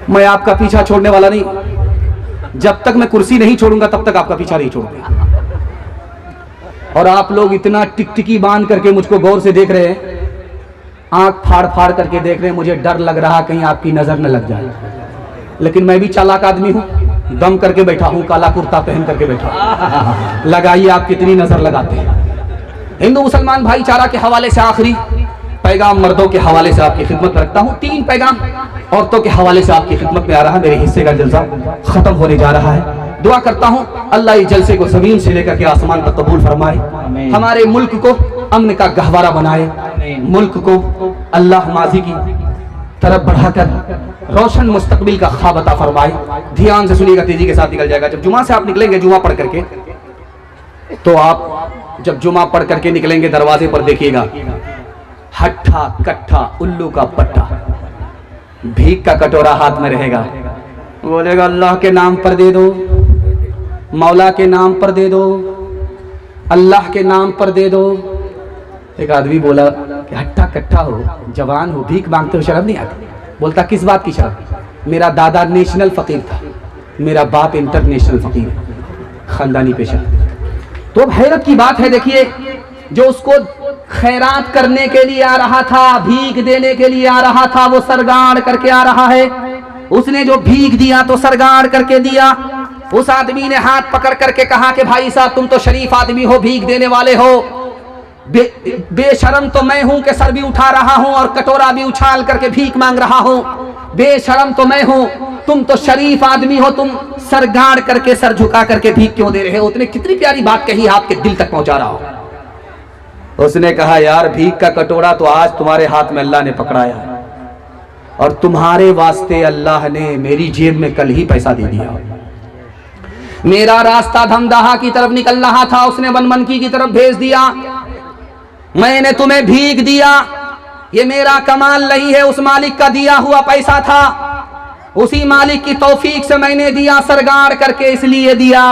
मैं आपका पीछा छोड़ने वाला नहीं, जब तक मैं कुर्सी नहीं छोड़ूंगा तब तक आपका पीछा नहीं छोड़ूंगा। और आप लोग इतना टिकटिकी बांध करके मुझको गौर से देख रहे हैं, आंख फाड़ फाड़ करके देख रहे हैं, मुझे डर लग रहा कहीं आपकी नजर न लग जाए। लेकिन मैं भी चालाक आदमी हूं, दम करके बैठा हूं, काला कुर्ता पहन करके बैठा। लगाइए आप कितनी नजर लगाते हैं। हिंदू मुसलमान भाईचारा के हवाले से आखिरी पैगाम मर्दों के हवाले से आपकी खिदमत में रखता हूं। 3 पैगाम औरतों के हवाले से आपकी खिदमत में आ रहा है। मेरे हिस्से का जलसा खत्म होने जा रहा है। दुआ करता हूं अल्लाह इस जलसे को जमीन से लेकर के आसमान तक कबूल फरमाए, हमारे मुल्क को अमन का गहवारा बनाए, मुल्क को अल्लाह माजी की तरफ बढ़ाकर रोशन मुस्तकबिल का ख्वाब अता फरमाए। ध्यान से सुनिएगा, तेजी के साथ निकल जाएगा। जब जुमा से आप निकलेंगे, जुमा पढ़ करके, तो आप जब जुमा पढ़ करके निकलेंगे दरवाजे पर देखिएगा हट्ठा कट्ठा उल्लू का पट्टा, भीख का कटोरा हाथ में रहेगा, बोलेगा अल्लाह के नाम पर दे दो, मौला के नाम पर दे दो, अल्लाह के नाम पर दे दो। एक आदमी बोला कि हट्ठा कट्ठा हो, जवान हो, भीख मांगते हो, शर्म नहीं आती? बोलता किस बात की शर्म? मेरा दादा नेशनल फकीर था, मेरा बाप इंटरनेशनल फकीर है, खानदानी पेशा। तो अब हैरत की बात है, देखिए जो उसको खैरात करने के लिए आ रहा था, भीख देने के लिए आ रहा था, वो सरगाड़ करके आ रहा है। उसने जो भीख दिया तो सरगाड़ करके दिया। उस आदमी ने हाथ पकड़ करके कहा कि भाई साहब तुम तो शरीफ आदमी हो, भीख देने वाले हो, बेशरम तो मैं हूं कि सर भी उठा रहा हूं और कटोरा भी उछाल करके भीख मांग रहा हूं, बेशरम तो मैं हूं, तुम तो शरीफ आदमी हो, तुम सर गाड़ करके सर झुका करके भीख क्यों दे रहे हो? उसने कितनी प्यारी बात कही, आपके दिल तक पहुंचा रहा हो। उसने कहा यार भीख का कटोरा तो आज तुम्हारे हाथ में अल्लाह ने पकड़ाया है और तुम्हारे वास्ते अल्लाह ने मेरी जेब में कल ही पैसा दे दिया। मेरा रास्ता धमदाहा की तरफ निकल रहा था, उसने बनमनकी की तरफ भेज दिया। मैंने तुम्हें भीख दिया, ये मेरा कमाल नहीं है, उस मालिक का दिया हुआ पैसा था, उसी मालिक की तौफीक से मैंने दिया, सरगाड़ करके इसलिए दिया।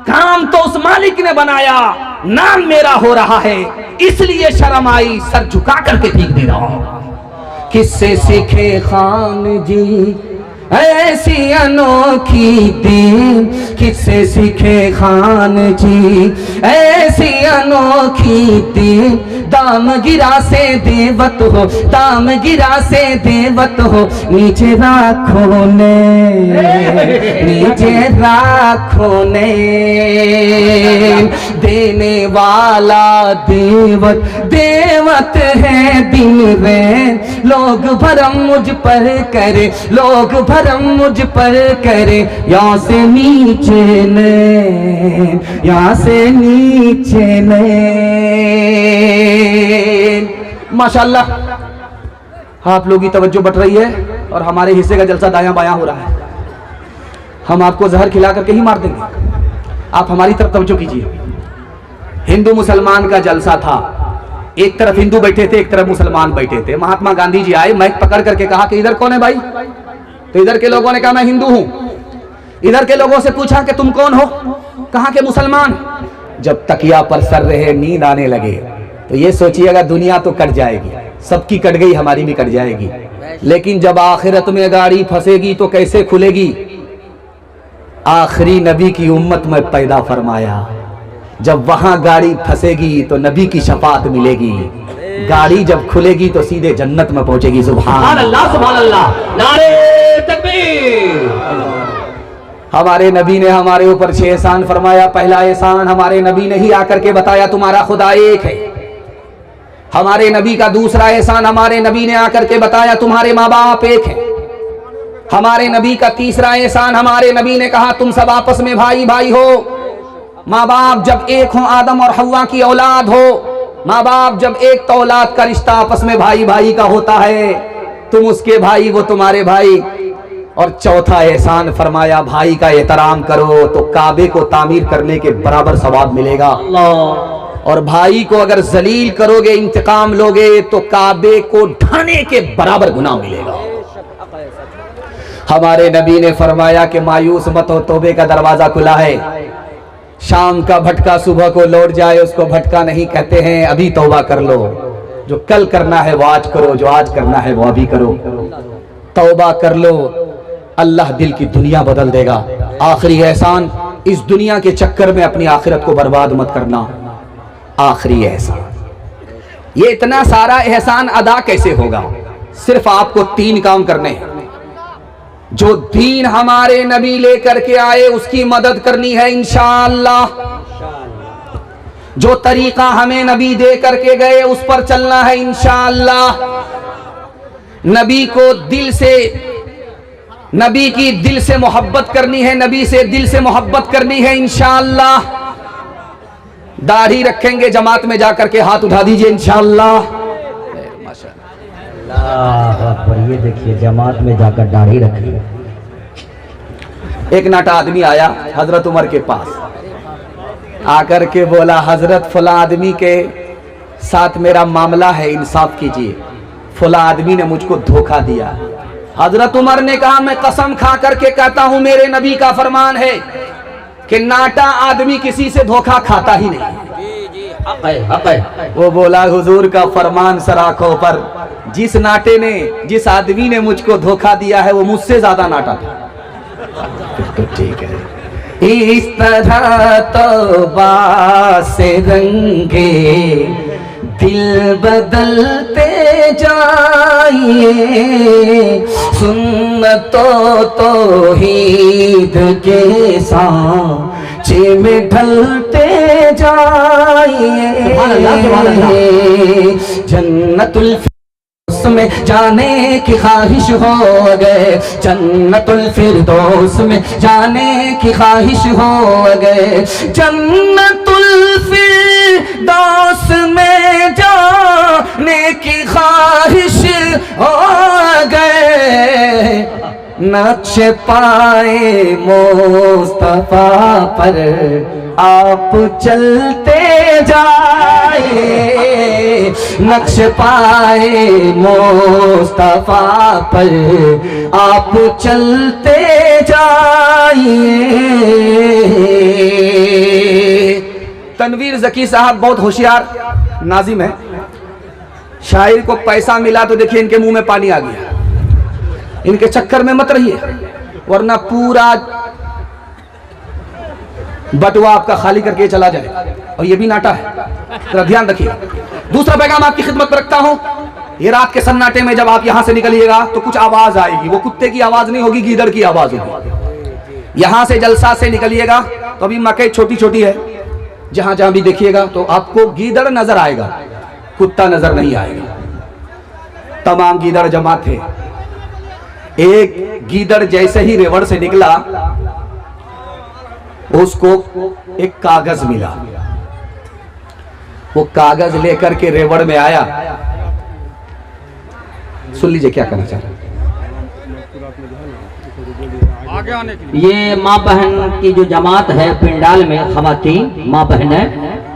काम तो उस मालिक ने बनाया, नाम मेरा हो रहा है, इसलिए शर्म आई, सर झुका करके भीख दे रहा हूं। किससे सीखे खान जी ऐसी अनोखी दीन, किससे सीखे खान जी ऐसी अनोखी दीन, दाम गिरा से देवत हो, दाम गिरा से देवत हो, नीचे राखो ने, नीचे राखो ने, देने वाला देवत, देवत है दिन रैन, लोग भरम मुझ पर करे, लोग भरम मुझ पर करे, यहाँ से नीचे ने, यहाँ से नीचे ने। माशाअल्लाह आप लोगों की तवज्जो बट रही है और हमारे हिस्से का जलसा दायां बायां हो रहा है। हम आपको जहर खिला करके ही मार देंगे, आप हमारी तरफ तवज्जो कीजिए। हिंदू मुसलमान का जलसा था, एक तरफ हिंदू बैठे थे, एक तरफ मुसलमान बैठे थे। महात्मा गांधी जी आए, माइक पकड़ करके कहा कि इधर कौन है भाई? तो इधर के लोगों ने कहा मैं हिंदू हूं। इधर के लोगों से पूछा कि तुम कौन हो? कहा कि मुसलमान। जब तकिया पर सर रहे नींद आने लगे तो ये सोचिएगा दुनिया तो कट जाएगी, सबकी कट गई, हमारी भी कट जाएगी, लेकिन जब आखिरत में गाड़ी फंसेगी तो कैसे खुलेगी? आखिरी नबी की उम्मत में पैदा फरमाया, जब वहां गाड़ी फंसेगी तो नबी की शफात मिलेगी, गाड़ी जब खुलेगी तो सीधे जन्नत में पहुंचेगी। सुभान अल्लाह, सुभान अल्लाह, नारे तकबीर। हमारे नबी ने हमारे ऊपर 6 एहसान फरमाया। पहला एहसान हमारे नबी ने ही आकर के बताया तुम्हारा खुदा एक है। हमारे नबी का दूसरा एहसान हमारे नबी ने आकर के बताया तुम्हारे माँ बाप एक है। हमारे नबी का तीसरा एहसान हमारे नबी ने कहा तुम सब आपस में भाई भाई हो। माँ बाप जब एक हो, आदम और हव्वा की औलाद हो, माँ बाप जब एक तो औलाद का रिश्ता आपस में भाई भाई का होता है, तुम उसके भाई वो तुम्हारे भाई। और चौथा एहसान फरमाया भाई का एहतराम करो तो काबे को तामीर करने के बराबर सवाब मिलेगा। और भाई को अगर जलील करोगे, इंतकाम लोगे तो काबे को ढाने के बराबर गुनाह मिलेगा। हमारे नबी ने फरमाया कि मायूस मत हो, तौबे का दरवाजा खुला है। शाम का भटका सुबह को लौट जाए उसको भटका नहीं कहते हैं। अभी तौबा कर लो, जो कल करना है वो आज करो, जो आज करना है वो अभी करो। तौबा कर लो, अल्लाह दिल की दुनिया बदल देगा। आखिरी एहसान, इस दुनिया के चक्कर में अपनी आखिरत को बर्बाद मत करना। आखिरी एहसान, ये इतना सारा एहसान अदा कैसे होगा? सिर्फ आपको 3 काम करने हैं। जो दीन हमारे नबी लेकर के आए उसकी मदद करनी है इंशाअल्लाह। जो तरीका हमें नबी दे करके गए उस पर चलना है इंशाअल्लाह। नबी को दिल से, नबी की दिल से मोहब्बत करनी है, नबी से दिल से मोहब्बत करनी है इंशाअल्लाह। दाढ़ी रखेंगे जमात में जाकर के हाथ उठा दीजिए इंशाअल्लाह। पर ये देखिए जमात में जाकर दाढ़ी रखी। एक नाटा आदमी आया हजरत उमर के पास, आकर के बोला हजरत फला आदमी के साथ मेरा मामला है, इंसाफ कीजिए। फला आदमी ने मुझको धोखा दिया। हजरत उमर ने कहा मैं कसम खा करके कहता हूं मेरे नबी का फरमान है कि नाटा आदमी किसी से धोखा खाता ही नहीं। वो बोला हुजूर का फरमान सर आंखों पर, जिस नाटे ने, जिस आदमी ने मुझको धोखा दिया है वो मुझसे ज्यादा नाटा था। तो ठीक है। इस तरह तौबा से रंगे दिल बदलते जाइए, सुन्नतों तौहीद के सांचे में ढलते जाइए। जन्नतुल फिरदौस में जाने की ख्वाहिश हो गए, जन्नतुल फिरदौस में जाने की ख्वाहिश हो गए, जन्नतुल फिरदौस में जाने की ख्वाहिश हो गए। नक्श पाए मुस्तफा पर आप चलते जाए, नक्श पाए मुस्तफा पर आप चलते जाइए। तनवीर ज़की साहब बहुत होशियार नाजिम है। शायर को पैसा मिला तो देखिए इनके मुंह में पानी आ गया। इनके चक्कर में मत रहिए वरना पूरा बटुआ आपका खाली करके चला जाए। और ये भी नाटा है, जरा ध्यान रखिए। दूसरा पैगाम आपकी खिदमत में रखता हूं। ये रात के सन्नाटे में जब आप यहां से निकलिएगा तो कुछ आवाज आएगी। वो कुत्ते की आवाज नहीं होगी, गीदड़ की आवाज होगी। यहां से जलसा से निकलिएगा तो अभी मकई छोटी छोटी है, जहां जहां भी देखिएगा तो आपको गीदड़ नजर आएगा, कुत्ता नजर नहीं आएगा। तमाम गीदड़ जमा थे। एक गीदड़ जैसे ही रेवड़ से निकला उसको एक कागज मिला। वो कागज लेकर के रेवड़ में आया, सुन लीजिए क्या कहना चाह रहे हैं। ये माँ बहन की जो जमात है पिंडाल में, खवातीन माँ बहन है,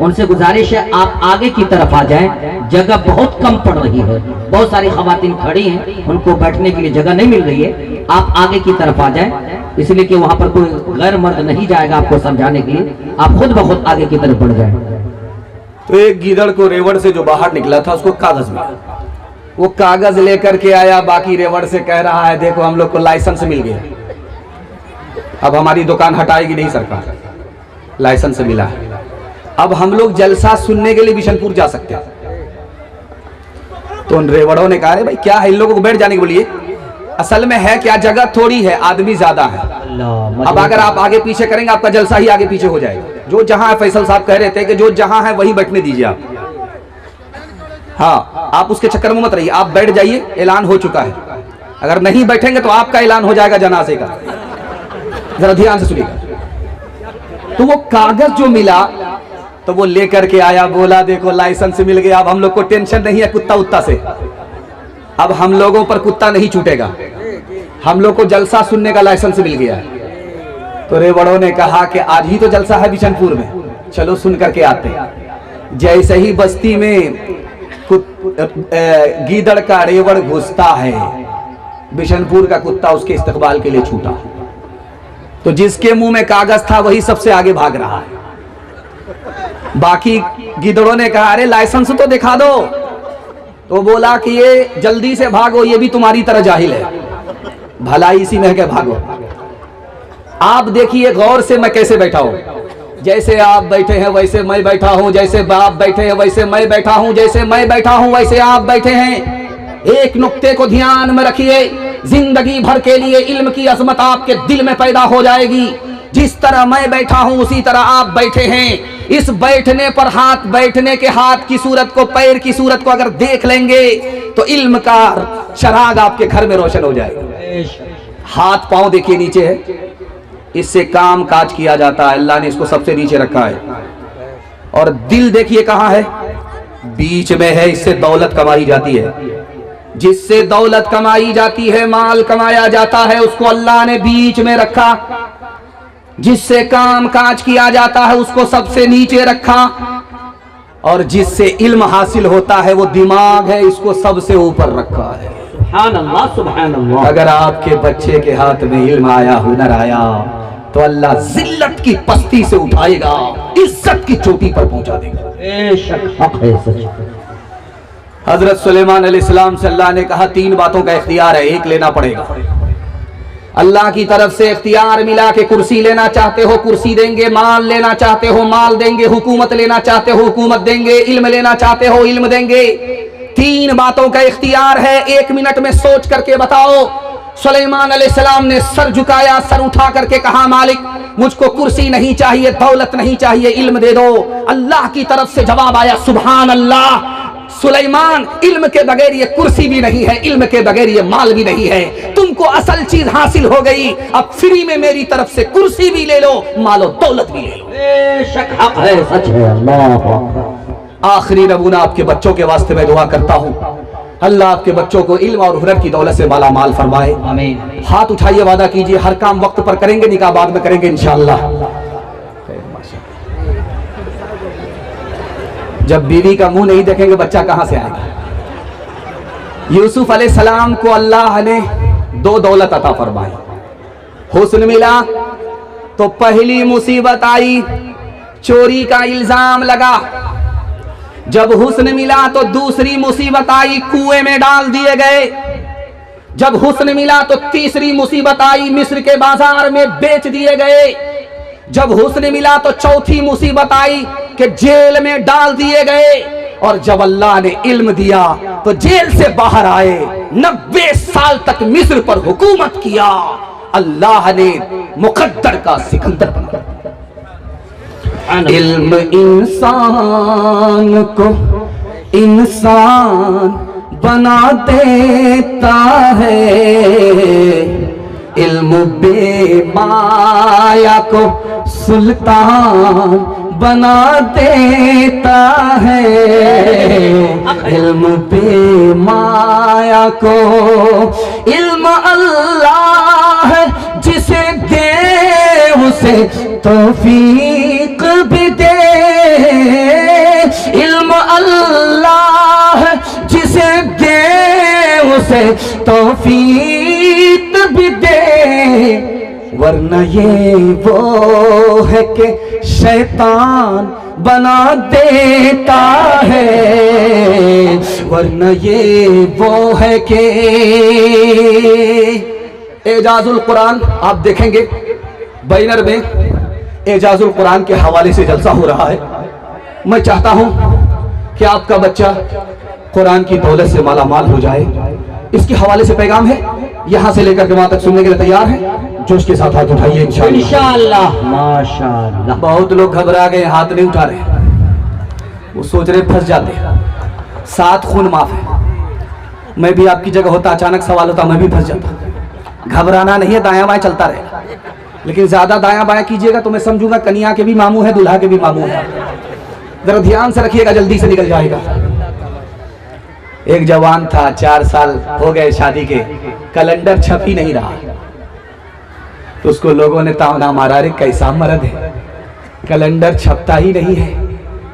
उनसे गुजारिश है आप आगे की तरफ आ जाएं, जगह बहुत कम पड़ रही है, बहुत सारी खवातीन खड़ी हैं, उनको बैठने के लिए जगह नहीं मिल रही है, आप आगे की तरफ आ जाएं, इसलिए कि वहां पर कोई गैर मर्द नहीं जाएगा आपको समझाने के लिए, आप खुद ब खुद आगे की तरफ बढ़ जाएं। तो एक गीदड़ को रेवड़ से जो बाहर निकला था उसको कागज मिला, वो कागज लेकर के आया, बाकी रेवड़ से कह रहा है देखो हम लोग को लाइसेंस मिल गया, अब हमारी दुकान हटाएगी नहीं सरकार, लाइसेंस मिला है, अब हम लोग जलसा सुनने के लिए बिशनपुर जा सकते हैं। तो उन रेवड़ों ने कहा भाई क्या है, इन लोगों को बैठ जाने के बोलिए, असल में है क्या, जगह थोड़ी है, आदमी ज्यादा है, अब अगर आप आगे पीछे करेंगे आपका जलसा ही आगे पीछे हो जाएगा, जो जहां फैसल साहब कह रहे थे कि जो जहां है वहीं बैठने दीजिए आप, हाँ आप उसके चक्कर में मत रहिए, आप बैठ जाइए, ऐलान हो चुका है, अगर नहीं बैठेंगे तो आपका ऐलान हो जाएगा जनाजे का, जरा ध्यान से सुनिएगा। तो वो कागज जो मिला तो वो लेकर के आया, बोला देखो लाइसेंस मिल गया, अब हम लोग को टेंशन नहीं है कुत्ता उत्ता से, अब हम लोगों पर कुत्ता नहीं छूटेगा, हम लोग को जलसा सुनने का लाइसेंस मिल गया है। तो रेवड़ों ने कहा कि आज ही तो जलसा है बिशनपुर में, चलो सुन करके आते हैं। जैसे ही बस्ती में गीदड़ का रेवड़ घुसता है, बिशनपुर का कुत्ता उसके इस्तकबाल के लिए छूटा, तो जिसके मुंह में कागज था वही सबसे आगे भाग रहा है। बाकी गिदड़ों ने कहा अरे लाइसेंस तो दिखा दो, तो बोला कि ये जल्दी से भागो, ये भी तुम्हारी तरह जाहिल है, भलाई इसी में है कि भागो। आप देखिए गौर से मैं कैसे बैठा हूं, जैसे आप बैठे हैं वैसे मैं बैठा हूं, जैसे बाप बैठे हैं वैसे मैं बैठा हूं, जैसे मैं बैठा हूं वैसे आप बैठे हैं। एक नुक्ते को ध्यान में रखिए, जिंदगी भर के लिए इल्म की अजमत आपके दिल में पैदा हो जाएगी। जिस तरह मैं बैठा हूं उसी तरह आप बैठे हैं। इस बैठने पर हाथ, बैठने के हाथ की सूरत को, पैर की सूरत को अगर देख लेंगे तो इल्म का चराग आपके घर में रोशन हो जाएगा। हाथ पांव देखिए नीचे है, इससे काम काज किया जाता है, अल्लाह ने इसको सबसे नीचे रखा है। और दिल देखिए कहां है, बीच में है, इससे दौलत कमाई जाती है। जिससे दौलत कमाई जाती है, माल कमाया जाता है, उसको अल्लाह ने बीच में रखा। जिससे काम काज किया जाता है उसको सबसे नीचे रखा। और जिससे इल्म हासिल होता है वो दिमाग है, इसको सबसे ऊपर रखा है। सुभान अल्लाह, सुभान अल्लाह। अगर आपके बच्चे के हाथ में इल्म आया, हुनर आया, तो अल्लाह जिल्लत की पस्ती से उठाएगा, इज्जत की चोटी पर पहुंचा देगा। बेशक हक है, सच। हजरत सुलेमान अलैहिस्सलाम से अल्लाह ने कहा 3 बातों का इख्तियार है, एक लेना पड़ेगा। अल्लाह की तरफ से इख्तियार मिला कि कुर्सी लेना चाहते हो कुर्सी देंगे, माल लेना चाहते हो माल देंगे, हुकूमत लेना चाहते हो हुकूमत देंगे, इल्म लेना चाहते हो इल्म देंगे। 3 बातों का इख्तियार है, 1 मिनट में सोच करके बताओ। सुलेमान अलैहिस्सलाम ने सर झुकाया, सर उठा करके कहा मालिक मुझको कुर्सी नहीं चाहिए, दौलत नहीं चाहिए, इल्म दे दो। अल्लाह की तरफ से जवाब आया, सुभान अल्लाह सुलेमान, इल्म के बगैर ये कुर्सी भी नहीं है, इल्म के बगैर ये माल भी नहीं है। तुमको असल चीज हासिल हो गई, अब फ्री में मेरी तरफ से कुर्सी भी ले लो, मालो दौलत भी ले लो। बेशक हक है, सच है। अल्लाह। आखिरी नमूना आपके बच्चों के वास्ते मैं दुआ करता हूँ, अल्लाह आपके बच्चों को इल्म और हुनर की दौलत से माला माल फरमाए। आमीन। हाथ उठाइए, वादा कीजिए हर काम वक्त पर करेंगे, निकाह बाद में करेंगे इंशाअल्लाह। जब बीवी का मुंह नहीं देखेंगे बच्चा कहां से आएगा। यूसुफ अलैहिस्सलाम को अल्लाह ने 2 दौलत अता फरमाई। हुस्न मिला तो पहली मुसीबत आई, चोरी का इल्जाम लगा। जब हुस्न मिला तो दूसरी मुसीबत आई, कुएं में डाल दिए गए। जब हुस्न मिला तो तीसरी मुसीबत आई, मिस्र के बाजार में बेच दिए गए। जब हुस्न मिला तो चौथी मुसीबत आई कि जेल में डाल दिए गए। और जब अल्लाह ने इल्म दिया तो जेल से बाहर आए, 90 साल तक मिस्र पर हुकूमत किया। अल्लाह ने मुकद्दर का सिकंदर बना। इल्म इंसान को इंसान बना देता है, इल्म बेमाया को सुल्तान बना देता है, इल्म बेमाया को। इल्म अल्लाह है जिसे दे उसे तौफीक भी दे, इल्म अल्लाह है जिसे दे उसे तौफीक भी दे, वरना ये वो है कि शैतान बना देता है, वरना ये वो है कि। एजाजुल कुरान आप देखेंगे बैनर में एजाजुल कुरान के हवाले से जलसा हो रहा है। मैं चाहता हूं कि आपका बच्चा कुरान की दौलत से मालामाल हो जाए। इसके हवाले से पैगाम है, यहां से लेकर के वहां तक सुनने के लिए तैयार है? जोश के साथ हाथ उठाइए इंशाअल्लाह। माशाअल्लाह। बहुत लोग घबरा गए, हाथ नहीं उठा रहे, वो सोच रहे फंस जाते। 7 खून माफ है। मैं भी आपकी जगह होता, अचानक सवाल होता, मैं भी फंस जाता। घबराना नहीं है, दायां बाएं चलता रहेगा, लेकिन ज्यादा दायां बाएं कीजिएगा तो मैं समझूंगा कन्या के भी मामू है, दुल्हा के भी मामू है। जरा ध्यान से रखिएगा, जल्दी से निकल जाएगा। एक जवान था, 4 साल हो गए शादी के, कैलेंडर छप ही नहीं रहा। तो उसको लोगों ने ताना मारा, रे कैसा मर्द है, कैलेंडर छपता ही नहीं है,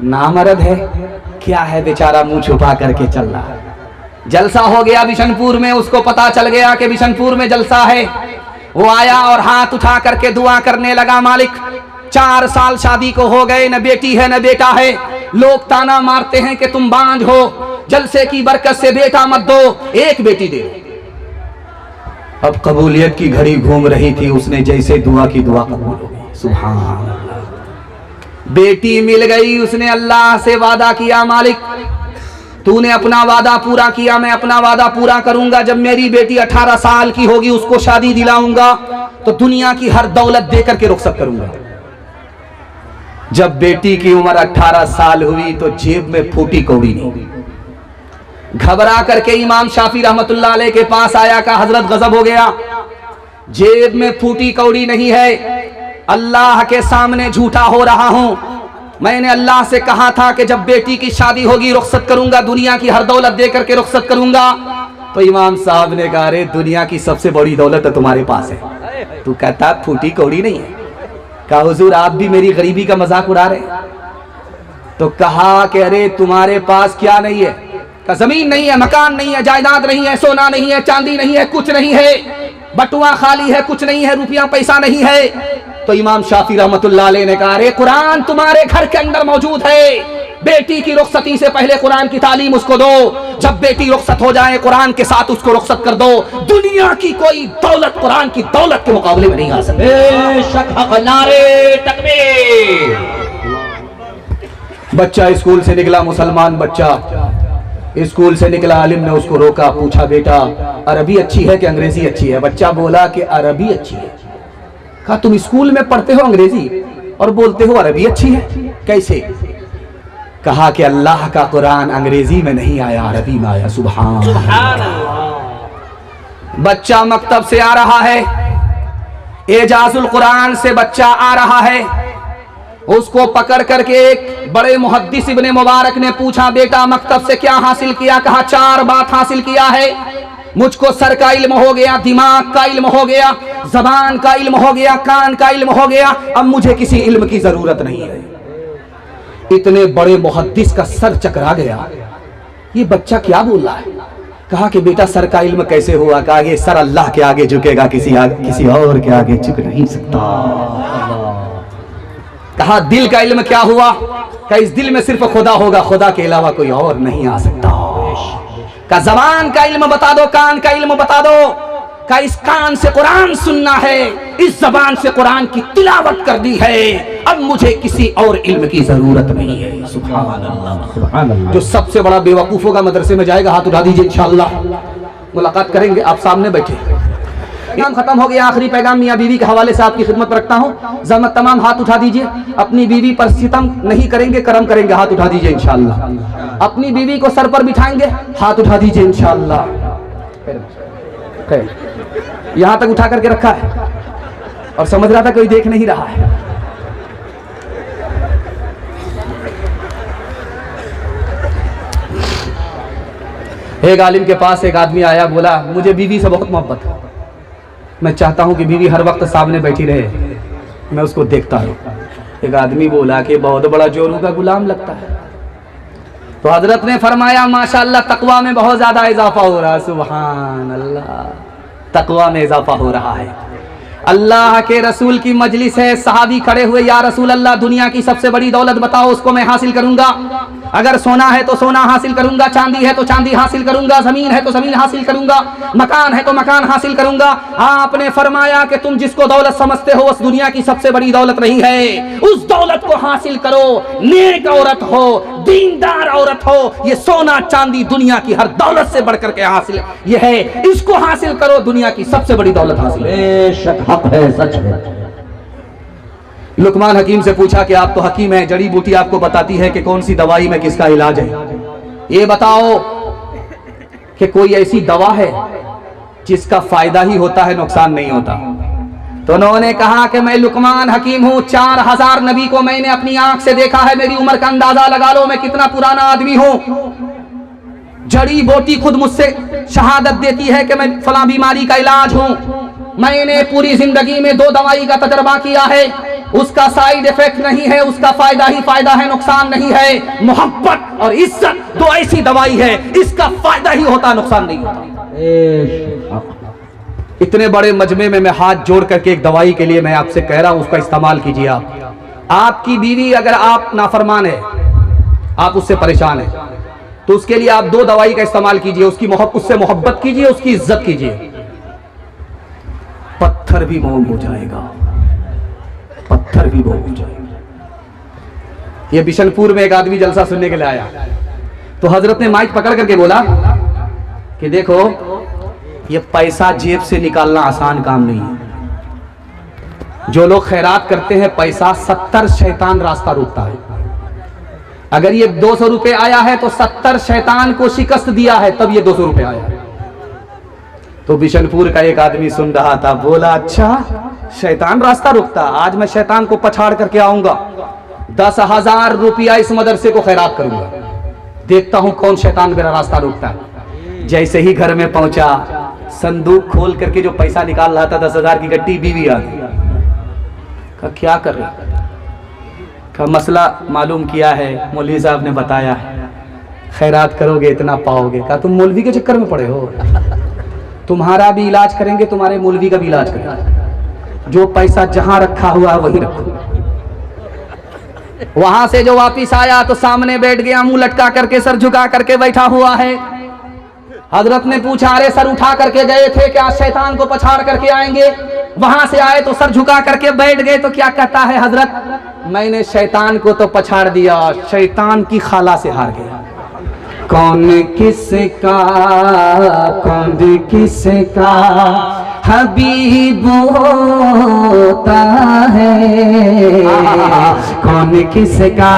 नामर्द है क्या है, बेचारा मुंह छुपा करके चल रहा है। जलसा हो गया बिशनपुर में, उसको पता चल गया कि बिशनपुर में जलसा है। वो आया और हाथ उठा करके दुआ करने लगा, मालिक 4 साल शादी को हो गए, न बेटी है न बेटा है, लोग ताना मारते हैं कि तुम बांझ हो, जलसे की बरकत से बेटा मत दो, एक बेटी दे। अब कबूलियत की घड़ी घूम रही थी, उसने जैसे दुआ की दुआ कबूल हो गई। सुभान अल्लाह। बेटी मिल गई, उसने अल्लाह से वादा किया, मालिक तूने अपना वादा पूरा किया, मैं अपना वादा पूरा करूंगा। जब मेरी बेटी 18 साल की होगी उसको शादी दिलाऊंगा तो दुनिया की हर दौलत देकर के रुखसत करूंगा। जब बेटी की उम्र 18 साल हुई तो जेब में फूटी कौड़ी नहीं। घबरा करके इमाम शाफी रहमतुल्लाह अलैह के पास आया, कहा हजरत गजब हो गया, जेब में फूटी कौड़ी नहीं है, अल्लाह के सामने झूठा हो रहा हूं। मैंने अल्लाह से कहा था कि जब बेटी की शादी होगी रुखसत करूंगा, दुनिया की हर दौलत दे करके रुखसत करूंगा। तो इमाम साहब ने कहा, अरे दुनिया की सबसे बड़ी दौलत तो तुम्हारे पास है, तू कहता फूटी कौड़ी नहीं है। कहा हुजूर आप भी मेरी गरीबी का मजाक उड़ा रहे। तो कहा कि अरे तुम्हारे पास क्या नहीं है? कहा जमीन नहीं है, मकान नहीं है, जायदाद नहीं है, सोना नहीं है, चांदी नहीं है, कुछ नहीं है, बटुआ खाली है, कुछ नहीं है, रुपया पैसा नहीं है। तो इमाम शाफी रहमतुल्लाह अलैह ने कहा, अरे कुरान तुम्हारे घर के अंदर मौजूद है, बेटी की रुखसती से पहले कुरान की तालीम उसको दो, जब बेटी रुखसत हो जाए कुरान के साथ उसको रुखसत कर दो। दुनिया की कोई दौलत कुरान की दौलत के मुकाबले में नहीं आ सकती। बेशक हक, नारे तकबीर। बच्चा स्कूल से निकला, मुसलमान बच्चा स्कूल से निकला, आलिम ने उसको रोका, पूछा बेटा अरबी अच्छी है कि अंग्रेजी अच्छी है? बच्चा बोला कि अरबी अच्छी है। कहा तुम स्कूल में पढ़ते हो अंग्रेजी और बोलते हो अरबी अच्छी है, कैसे? कहा कि अल्लाह का कुरान अंग्रेजी में नहीं आया, अरबी में आया। सुभान अल्लाह। बच्चा मकतब से आ रहा है, एजाजुल कुरान से बच्चा आ रहा है, उसको पकड़ करके एक बड़े मुहद्दिस इब्ने मुबारक ने पूछा, बेटा मकतब से क्या हासिल किया? कहा 4 बात हासिल किया है, मुझको सर का इल्म हो गया, दिमाग का इल्म हो गया, जबान का इल्म हो गया, कान का इल्म हो गया, अब मुझे किसी इल्म की जरूरत नहीं है। इतने बड़े मुहद्दिस का सर चकरा गया, ये बच्चा क्या बोल रहा है? कहा कि बेटा सर का इल्म कैसे हुआ? कहा ये सर अल्लाह के आगे झुकेगा, किसी और के आगे झुक नहीं सकता। कहा दिल का इल्म क्या हुआ? कहा इस दिल में सिर्फ खुदा होगा, खुदा के अलावा कोई और नहीं आ सकता। कहा जबान का इल्म बता दो, कान का इल्म बता दो। कहा इस कान से कुरान सुनना है, इस जबान से कुरान की तिलावत कर दी है, अब मुझे किसी और इल्म की जरूरत नहीं है। सुभान अल्लाह। जो सबसे बड़ा बेवकूफ होगा मदरसे में जाएगा, हाथ उठा दीजिए, इंशाअल्लाह मुलाकात करेंगे, आप सामने बैठे। पैगाम खत्म हो गया, आखिरी पैगाम मियाँ बीवी के हवाले से आपकी खिदमत में रखता हूँ। जहमत तमाम हाथ उठा दीजिए, अपनी बीवी पर सितम नहीं करेंगे, करम करेंगे, हाथ उठा दीजिए इंशाअल्लाह। अपनी बीवी को सर पर बिठाएंगे, हाथ उठा दीजिए इंशाअल्लाह। यहां तक उठा करके रखा है और समझ रहा था कोई देख नहीं रहा है। एक आलिम के पास एक आदमी आया, बोला मुझे बीवी से बहुत मोहब्बत है, मैं चाहता हूं कि बीवी हर वक्त सामने बैठी रहे, मैं उसको देखता रहूं। एक आदमी बोला कि बहुत बड़ा जोरू का गुलाम लगता है। तो हजरत ने फरमाया माशाअल्लाह तकवा में बहुत ज्यादा इजाफा हो रहा है। सुभान अल्लाह, तकवा में इजाफा हो रहा है। अल्लाह के रसूल की मजलिस है, सहाबी खड़े हुए, या रसूल अल्लाह दुनिया की सबसे बड़ी दौलत बताओ, उसको मैं हासिल करूंगा। अगर सोना है तो सोना हासिल करूंगा, चांदी है तो चांदी हासिल करूंगा, जमीन है तो जमीन हासिल करूंगा, मकान है तो मकान हासिल करूंगा। आपने फरमाया कि तुम जिसको दौलत समझते हो उस दुनिया की सबसे बड़ी दौलत नहीं है, उस दौलत को हासिल करो। नेक औरत हो, दीनदार औरत हो, ये सोना चांदी दुनिया की हर दौलत से बढ़कर के हासिल ये है, इसको हासिल करो, दुनिया की सबसे बड़ी दौलत हासिल है। बेशक हक है, सच है। लुकमान हकीम से पूछा कि आप तो हकीम हैं, जड़ी बूटी आपको बताती है कि कौन सी दवाई में किसका इलाज है, ये बताओ कि कोई ऐसी दवा है जिसका फायदा ही होता है, नुकसान नहीं होता। तो उन्होंने कहा कि मैं लुकमान हकीम हूं, 4000 नबी को मैंने अपनी आंख से देखा है, मेरी उम्र का अंदाजा लगा लो मैं कितना पुराना आदमी हूं। जड़ी बूटी खुद मुझसे शहादत देती है कि मैं फला बीमारी का इलाज हूं। मैंने पूरी जिंदगी में 2 दवाई का तजर्बा किया है, उसका साइड इफेक्ट नहीं है, उसका फायदा ही फायदा है, नुकसान नहीं है। मोहब्बत और इज्जत 2 ऐसी दवाई है, इसका फायदा ही होता, नुकसान नहीं होता। इतने बड़े मजमे में मैं हाथ जोड़ करके एक दवाई के लिए मैं आपसे कह रहा हूं, उसका इस्तेमाल कीजिए आप। आपकी बीवी अगर आप नाफरमान है, आप उससे परेशान है, तो उसके लिए आप 2 दवाई का इस्तेमाल कीजिए, उससे मोहब्बत कीजिए, उसकी इज्जत कीजिए। पत्थर भी मोम हो जाएगा, पत्थर भी मोम हो जाएगा। ये बिशनपुर में एक आदमी जलसा सुनने के लिए आया, तो हजरत ने माइक पकड़ करके बोला कि देखो ये पैसा जेब से निकालना आसान काम नहीं है। जो लोग खैरात करते हैं पैसा 70 शैतान रास्ता रोकता है। अगर ये 200 रुपए आया है तो 70 शैतान को शिकस्त दिया है, तब ये 200 रुपए आया है। तो बिशनपुर का एक आदमी सुन रहा था, बोला अच्छा शैतान रास्ता रोकता, आज मैं शैतान को पछाड़ करके आऊंगा, 10,000 रुपया इस मदरसे को खैरात करूंगा, देखता हूं कौन शैतान मेरा रास्ता रोकता है। जैसे ही घर में पहुंचा, संदूक खोल करके जो पैसा निकाल रहा था 10,000 की गट्टी, बीवी आ गई। कहा क्या कर रहे? कहा मसला मालूम किया है, मौलवी साहब ने बताया है, खैरात करोगे इतना पाओगे। कहा तुम मौलवी के चक्कर में पड़े हो, तुम्हारा भी इलाज करेंगे, तुम्हारे मौलवी का भी इलाज करेंगे। जो पैसा जहां रखा हुआ है वहीं रखो। वहां से जो वापिस आया तो सामने बैठ गया, मुंह लटका करके, सर झुका करके बैठा हुआ है। हजरत ने पूछा अरे सर उठा करके गए थे क्या, शैतान को पछाड़ करके आएंगे? वहां से आए तो सर झुका करके बैठ गए, तो क्या कहता है हजरत, मैंने शैतान को तो पछाड़ दिया, शैतान की खाला से हार गया। कौन किसका हबीब होता है, कौन किसका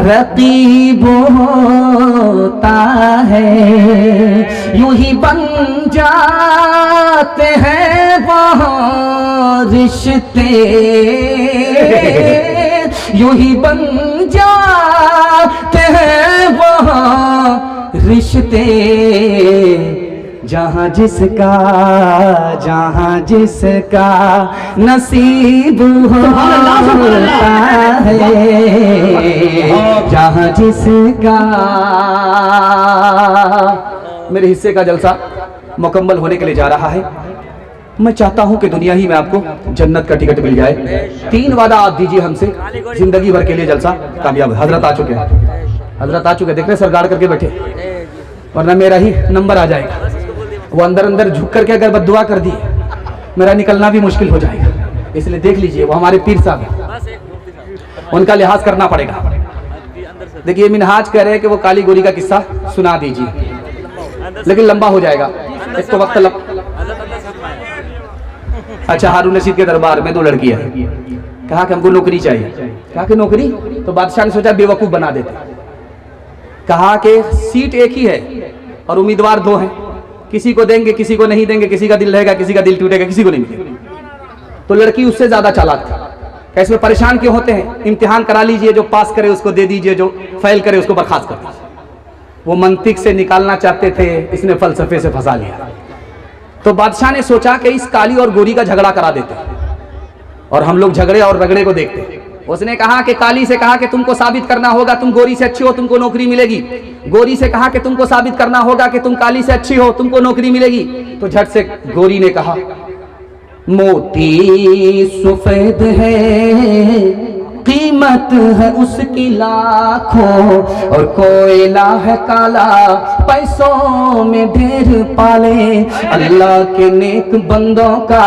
रकीब होता है। यूं ही बन जाते हैं वहाँ रिश्ते, यूं ही बन जाते हैं वहाँ रिश्ते, जहाँ जिसका नसीब होता है, जहाँ जिसका। मेरे हिस्से का जलसा मुकम्मल होने के लिए जा रहा है। मैं चाहता हूं कि दुनिया ही में आपको जन्नत का टिकट मिल जाए। 3 वादा आप दीजिए हमसे, जिंदगी भर के लिए जलसा कामयाब। हजरत आ चुके हैं, हजरत आ चुके हैं, देख रहे सर गाड़ करके बैठे, वरना मेरा ही नंबर आ जाएगा। वो अंदर अंदर झुक करके अगर बद्दुआ कर दी, मेरा निकलना भी मुश्किल हो जाएगा। इसलिए देख लीजिए, वो हमारे पीर साहब हैं, उनका लिहाज करना पड़ेगा। देखिए मिनहाज कह रहे हैं कि वो काली गोरी का किस्सा सुना दीजिए, लेकिन लंबा हो जाएगा, एक तो वक्त अच्छा हारून रशीद के दरबार में 2 लड़कियां हैं, कहा कि हमको नौकरी चाहिए। कहा कि नौकरी? तो बादशाह ने सोचा बेवकूफ बना देते। कहा कि सीट एक ही है और उम्मीदवार 2 हैं, किसी को देंगे, किसी को नहीं देंगे, किसी का दिल रहेगा, किसी का दिल टूटेगा, किसी को नहीं मिलेगा। तो लड़की उससे ज्यादा चालाक थी। कैसे में परेशान क्यों होते हैं? इम्तिहान करा लीजिए, जो पास करे उसको दे दीजिए, जो फेल करे उसको बर्खास्त कर दीजिए। वो मंतिक से निकालना चाहते थे, इसने फलसफे से फंसा लिया। तो बादशाह ने सोचा कि इस काली और गोरी का झगड़ा करा देते हैं और हम लोग झगड़े और रगड़े को देखते हैं। उसने कहा कि काली से कहा कि तुमको साबित करना होगा तुम गोरी से अच्छी हो, तुमको नौकरी मिलेगी। गोरी से कहा कि तुमको साबित करना होगा कि तुम काली से अच्छी हो, तुमको नौकरी मिलेगी। तो झट से गोरी ने कहा, मोती सफेद है, कीमत है उसकी लाखों, और कोयला है काला, पैसों में ढेर पाले। अल्लाह के नेक बंदों का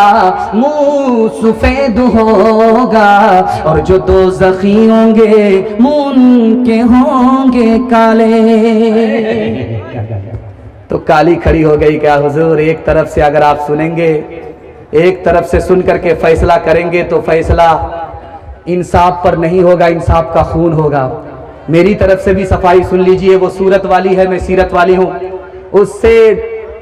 मुंह सफेद होगा, और जो दो ज़ख़ी होंगे मुंह उनके होंगे काले। तो काली खड़ी हो गई, क्या हुजूर, एक तरफ से अगर आप सुनेंगे, एक तरफ से सुन करके फैसला करेंगे तो फैसला इंसाफ पर नहीं होगा, इंसाफ का खून होगा। मेरी तरफ से भी सफाई सुन लीजिए। वो सूरत वाली है, मैं सीरत वाली हूँ। उससे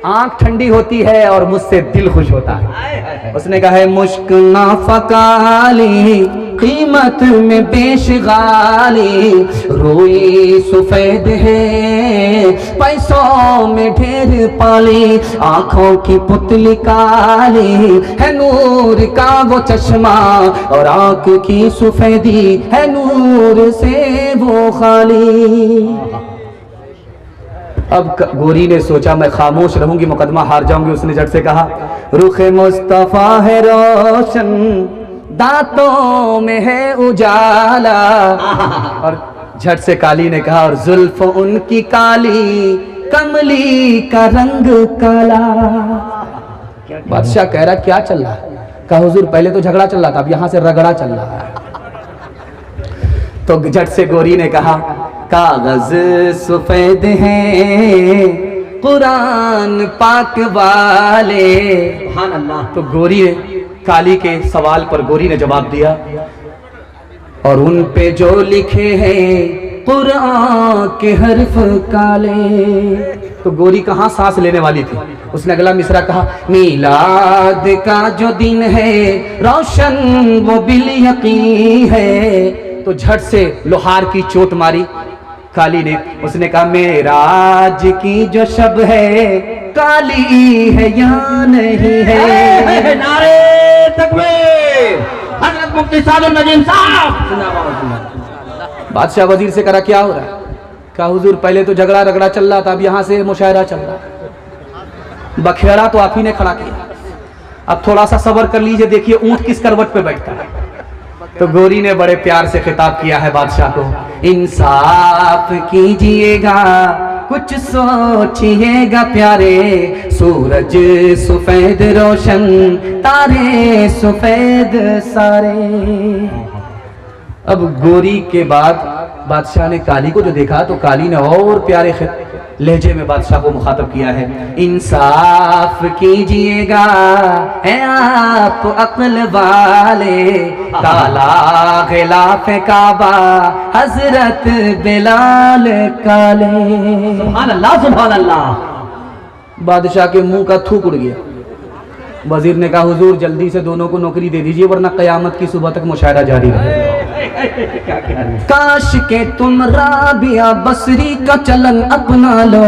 आंख ठंडी होती है और मुझसे दिल खुश होता है। उसने कहा है, मुश्क ना फकाली, कीमत में बेशगाली, रोई सफेद है, पैसों में ढेर पाली, आंखों की पुतली काली है, नूर का वो चश्मा, और आंख की सफेदी है, नूर से वो खाली। अब गोरी ने सोचा मैं खामोश रहूंगी, मुकदमा हार जाऊंगी। उसने झट से कहा, रुखे मुस्तफा है रोशन, दांतों में है उजाला। और झट से काली ने कहा, और जुल्फ उनकी काली, कमली का रंग काला। बादशाह कह रहा क्या चल रहा है? कहा हुजूर पहले तो झगड़ा चल रहा था, अब यहां से रगड़ा चल रहा है। तो झट से गोरी ने कहा, कागज सफेद हैं, कुरान पाक वाले। सुभान अल्लाह। तो गोरी ने काली के सवाल पर गोरी ने जवाब दिया, और उन पे जो लिखे हैं कुरान के हर्फ काले। तो गोरी कहाँ सांस लेने वाली थी। उसने अगला मिसरा कहा, मीलाद का जो दिन है, रोशन वो बिल यकीन है। तो झट से लोहार की चोट मारी काली ने। उसने कहा, मेराज की जो शब है, काली है या नहीं है? नारे तकबीर, हज़रत मुफ्ती सादुल नजीम साहब। बादशाह वजीर से करा, क्या हो रहा है? कहा हुजूर पहले तो झगड़ा रगड़ा चल रहा था, अब यहाँ से मुशायरा चल रहा है। बखेड़ा तो आप ही ने खड़ा किया, अब थोड़ा सा सब्र कर लीजिए, देखिए ऊंट किस करवट पे बैठता है। तो गोरी ने बड़े प्यार से खिताब किया है बादशाह को, इंसाफ कीजिएगा, कुछ सोचिएगा प्यारे, सूरज सफेद रोशन, तारे सफेद सारे। अब गोरी के बाद बादशाह ने काली को जो देखा, तो काली ने और प्यारे लहजे में बादशाह को मुखातब किया है, इंसाफ कीजिएगा है आप अक्ल वाले, काला खिलाफ काबा हजरत बिलाल काले। सुभान अल्लाह, सुभान अल्लाह। बादशाह के मुंह का थूक उड़ गया। वजीर ने कहा, हुजूर जल्दी से दोनों को नौकरी दे दीजिए, वरना कयामत की सुबह तक मुशायरा जारी रहेगा। काश के तुम राबिया बसरी का चलन अपना लो,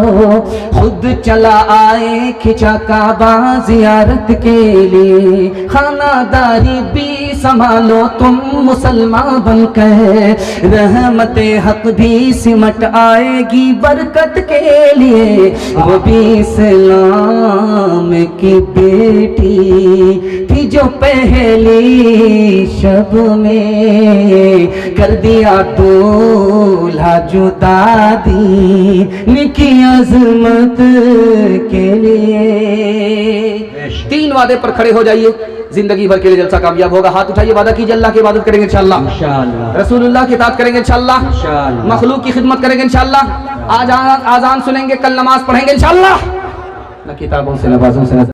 खुद चला आए खिंचा काबा जियारत के लिए, खानादारी भी संभालो तुम मुसलमान बनकर, रहमते हक भी सिमट आएगी बरकत के लिए। वो भी इस्लाम की बेटी थी जो पहली शब में, कर दिया दूल्हा जुदा दी की अजमत के लिए। 3 वादे पर खड़े हो जाइए, जिंदगी भर के लिए जलसा कामयाब होगा। हाथ उठाइए, वादा कीजिए, अल्लाह की इबादत करेंगे इंशाअल्लाह, रसूलुल्लाह की इताअत करेंगे इंशाअल्लाह, मखलूक की खिदमत करेंगे इंशाअल्लाह, आजान सुनेंगे, कल नमाज पढ़ेंगे इंशाअल्लाह, न किताबों से न बाजों से न